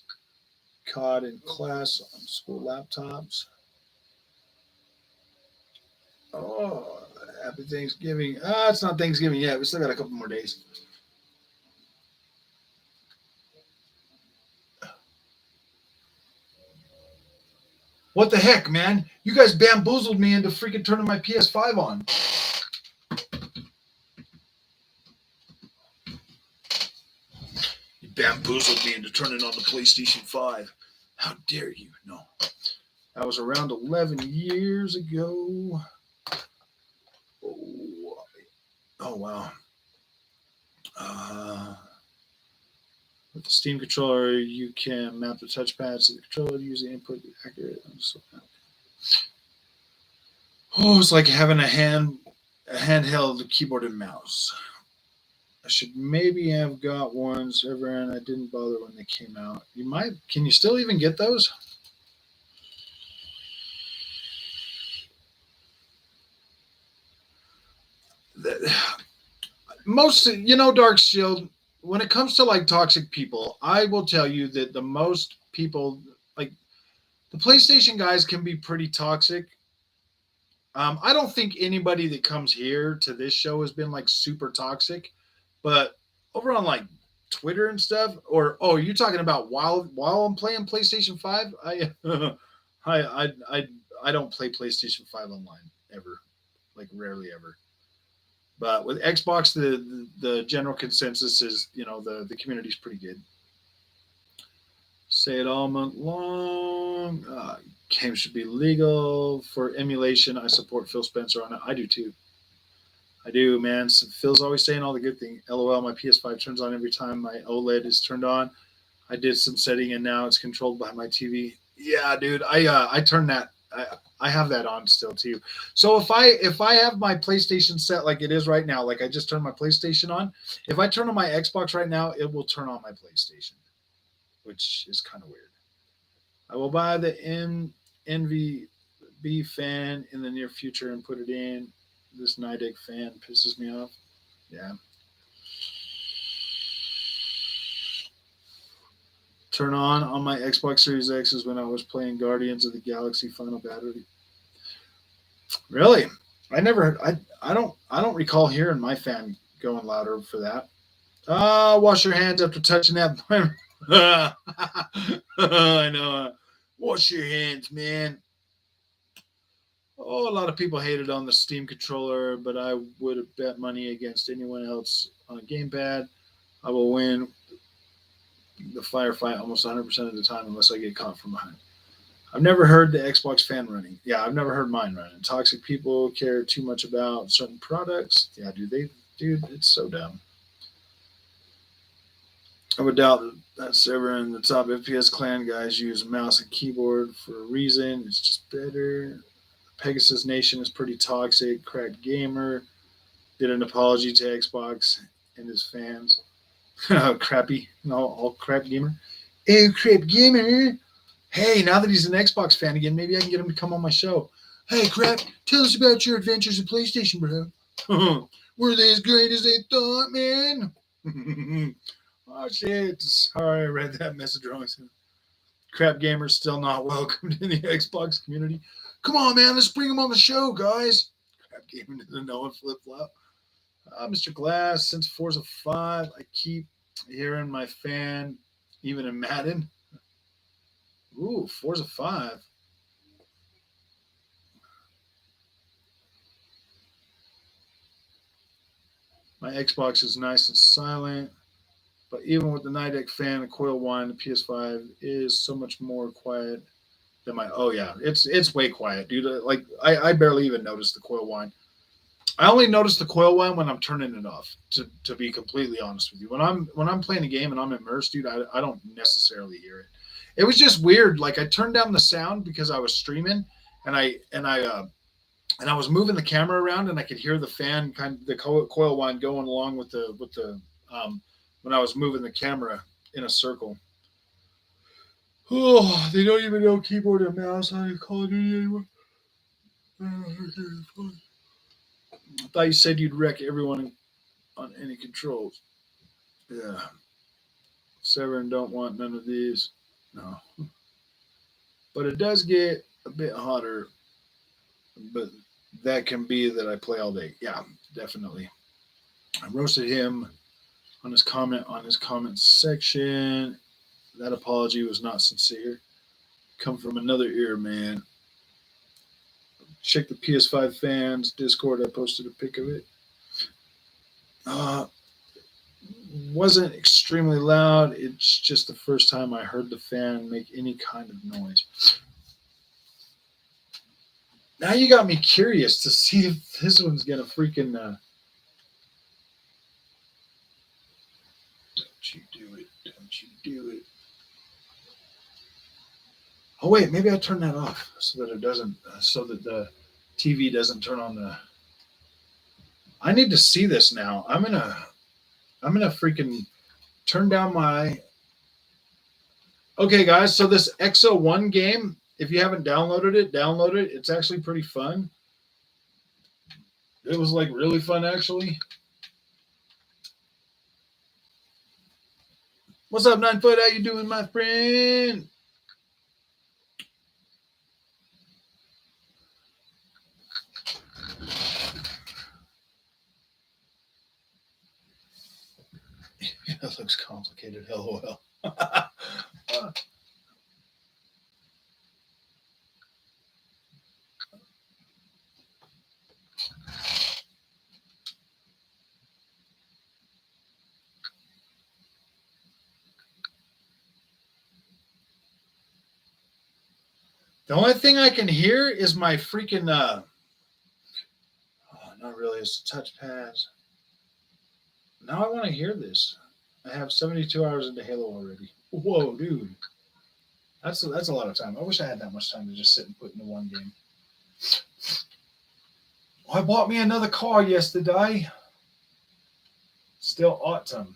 COD in class on school laptops. Oh, happy Thanksgiving. It's not Thanksgiving yet. We still got a couple more days. What the heck, man? You guys bamboozled me into freaking turning my PS5 on. You bamboozled me into turning on the PlayStation 5. How dare you? No. That was around 11 years ago. Oh wow. With the Steam controller, you can map the touchpad to the controller to use the input accurate. Oh, it's like having a handheld keyboard and mouse. I should maybe have got ones ever, and I didn't bother when they came out. You might. Can you still even get those? Most, Dark Shield, when it comes to like toxic people, I will tell you that the most people, like the PlayStation guys, can be pretty toxic. I don't think anybody that comes here to this show has been like super toxic, but over on like Twitter and stuff, or you're talking about while I'm playing PlayStation 5, I don't play PlayStation 5 online ever, like rarely ever. But with Xbox, the general consensus is, the community's pretty good. Say it all month long. Games should be legal for emulation. I support Phil Spencer on it. I do too. I do, man. So Phil's always saying all the good things. LOL, my PS5 turns on every time my OLED is turned on. I did some setting and now it's controlled by my TV. Yeah, dude. I turn that. I have that on still too. So if I have my PlayStation set like it is right now, like I just turned my PlayStation on, if I turn on my Xbox right now, it will turn on my PlayStation, which is kind of weird. I will buy the NVB fan in the near future and put it in. This Nidec fan pisses me off. Yeah. Turn on my Xbox Series X is when I was playing Guardians of the Galaxy Final Battle. Really? I don't recall hearing my fan going louder for that. Wash your hands after touching that. I know. Wash your hands, man. Oh, a lot of people hated on the Steam controller, but I would have bet money against anyone else on a gamepad. I will win the firefight almost 100% of the time unless I get caught from behind. I've never heard the Xbox fan running. Yeah, I've never heard mine running. Toxic people care too much about certain products. Yeah, dude, it's so dumb. I would doubt that server and the top FPS clan guys use mouse and keyboard for a reason. It's just better. Pegasus Nation is pretty toxic. Crack Gamer did an apology to Xbox and his fans. Crappy, all Crap Gamer. Hey, Crap Gamer. Hey, now that he's an Xbox fan again, maybe I can get him to come on my show. Hey, Crap, tell us about your adventures at PlayStation, bro. Were they as great as they thought, man? Oh, shit. Sorry, I read that message wrong. Crap Gamer's still not welcomed in the Xbox community. Come on, man, let's bring him on the show, guys. Crap Gamer doesn't know and flip flop. Mr. Glass, since Forza 5, I keep hearing my fan, even in Madden. Ooh, Forza 5. My Xbox is nice and silent, but even with the Nidec fan, the coil whine, the PS5 is so much more quiet than my. Oh yeah, it's way quiet, dude. Like I barely even notice the coil whine. I only notice the coil whine when I'm turning it off. To be completely honest with you, when I'm playing a game and I'm immersed, dude, I don't necessarily hear it. It was just weird. Like I turned down the sound because I was streaming, and I was moving the camera around, and I could hear the fan kind of the coil whine going along with the when I was moving the camera in a circle. Oh, they don't even know keyboard and mouse on Call of Duty anymore. I thought you said you'd wreck everyone on any controls. Yeah. Severn don't want none of these. No. But it does get a bit hotter. But that can be that I play all day. Yeah, definitely. I roasted him on his comment section. That apology was not sincere. Come from another ear, man. Check the PS5 fans Discord. I posted a pic of it. Uh, wasn't extremely loud. It's just the first time I heard the fan make any kind of noise. Now you got me curious to see if this one's gonna freaking. Don't you do it! Don't you do it! Oh wait, maybe I turn that off so that it doesn't, so that the TV doesn't turn on the. I need to see this now. I'm gonna freaking turn down my. Okay, guys. So this XO1 game, if you haven't downloaded it, download it. It's actually pretty fun. It was like really fun, actually. What's up, 9 foot? How you doing, my friend? That looks complicated. LOL. The only thing I can hear is my freaking not really, it's a touchpad. Now I want to hear this. I have 72 hours into Halo already. Whoa, dude. That's a lot of time. I wish I had that much time to just sit and put into one game. I bought me another car yesterday. Still autumn.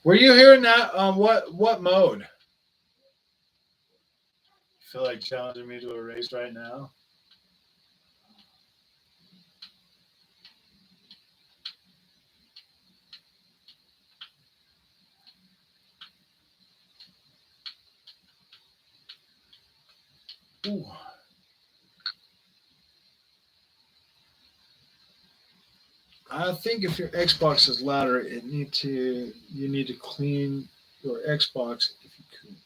Were you hearing that on what mode? Feel like challenging me to a race right now? Ooh. I think if your Xbox is louder, you need to clean your Xbox if you could,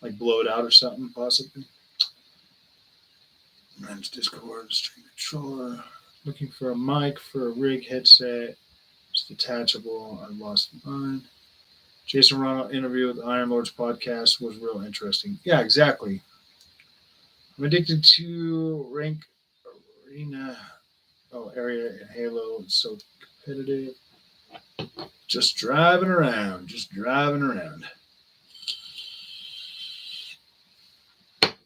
like blow it out or something possibly. Manage Discord, stream controller. Looking for a mic for a rig headset. It's detachable. I lost mine. Jason Ronald interview with Iron Lords podcast was real interesting. Yeah, exactly. I'm addicted to rank arena. Oh, area in Halo. It's so competitive. Just driving around. Just driving around.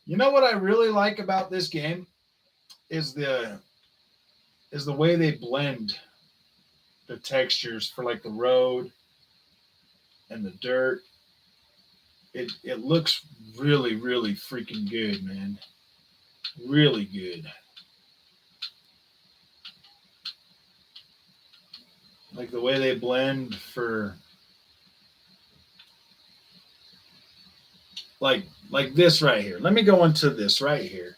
You know what I really like about this game is the way they blend the textures for like the road and the dirt. It looks really really freaking good, man. Really good. Like the way they blend for like this right here. Let me go into this right here.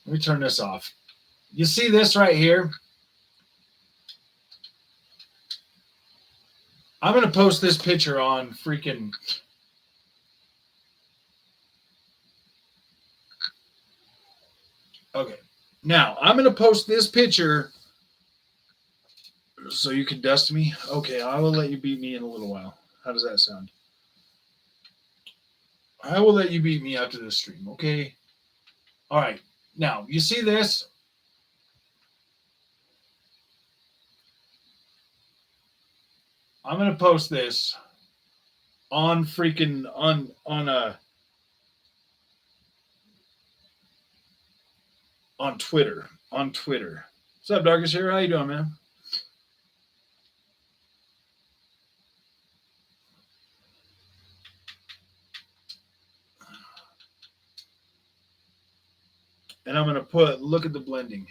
Let me turn this off. You see this right here? I'm gonna post this picture on freaking. Okay. Now I'm gonna post this picture so you can dust me. Okay, I will let you beat me in a little while. How does that sound? I will let you beat me after this stream. Okay. All right. Now you see this? I'm gonna post this on freaking on Twitter. On Twitter. What's up, Darkest here? How you doing, man? And I'm gonna put look at the blending.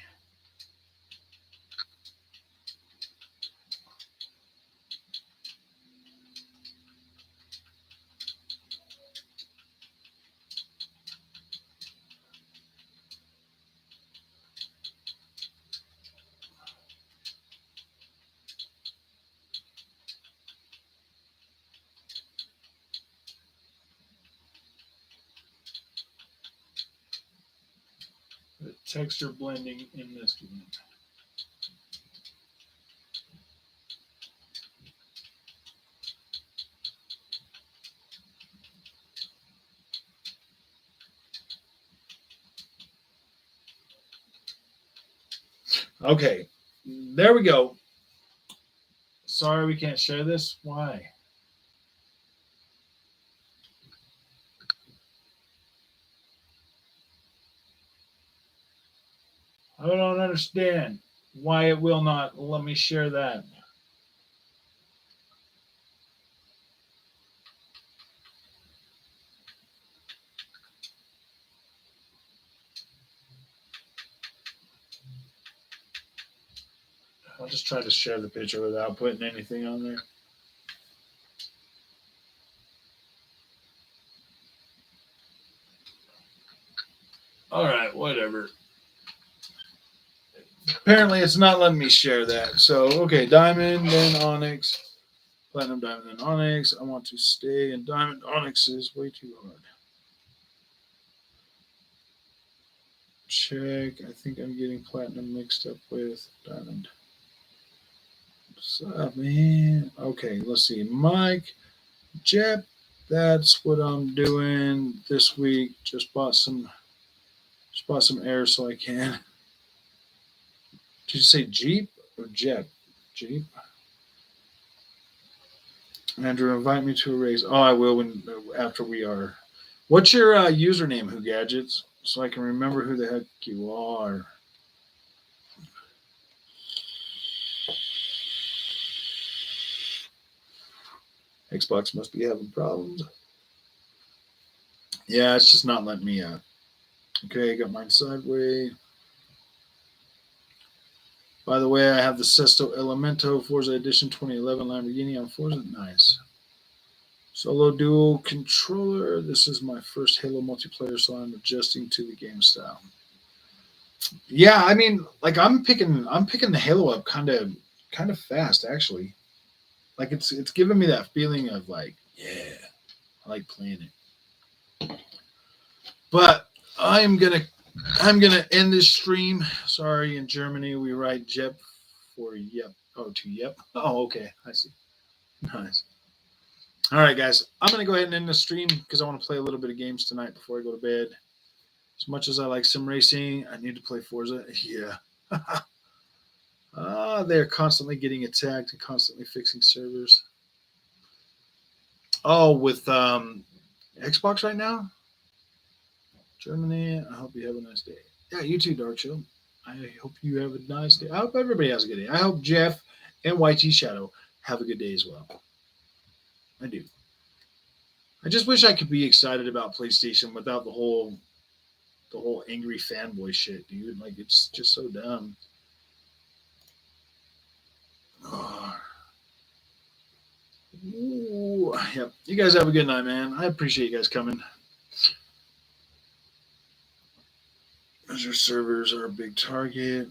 The texture blending in this one. Okay, there we go. Sorry we can't share this. Why? I don't understand why it will not let me share that. I'll just try to share the picture without putting anything on there. All right, whatever. Apparently, it's not letting me share that. So, okay, diamond, then onyx, platinum, diamond, then onyx. I want to stay in diamond. Onyx is way too hard. Check. I think I'm getting platinum mixed up with diamond. What's up, man? Okay, let's see. Mike, Jep, that's what I'm doing this week. Just bought some air so I can. Did you say Jeep or Jep? Jeep. Andrew, invite me to a race. Oh, I will when after we are. What's your username, Who Gadgets, so I can remember who the heck you are? Xbox must be having problems. Yeah, it's just not letting me out. Okay, got mine sideways. By the way, I have the Sesto Elemento Forza Edition 2011 Lamborghini on Forza. Nice. Solo dual controller. This is my first Halo multiplayer, so I'm adjusting to the game style. Yeah, I mean, like I'm picking the Halo up kind of fast actually. Like it's giving me that feeling of like, yeah, I like playing it. But I'm gonna end this stream. Sorry, in Germany we write Jep for yep. Oh, to yep. Oh, okay, I see. Nice. All right, guys, I'm gonna go ahead and end the stream because I want to play a little bit of games tonight before I go to bed. As much as I like sim racing, I need to play Forza. Yeah. They're constantly getting attacked and constantly fixing servers. Oh, with Xbox right now? Germany, I hope you have a nice day. Yeah, you too, Dark Shield. I hope you have a nice day. I hope everybody has a good day. I hope Jeff and YT Shadow have a good day as well. I do. I just wish I could be excited about PlayStation without the whole angry fanboy shit, dude. Like it's just so dumb. Oh. Ooh, yep. You guys have a good night, man. I appreciate you guys coming. Azure servers are a big target.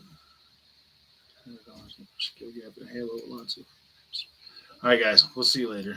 Skill gap in Halo, lots of. All right, guys. We'll see you later.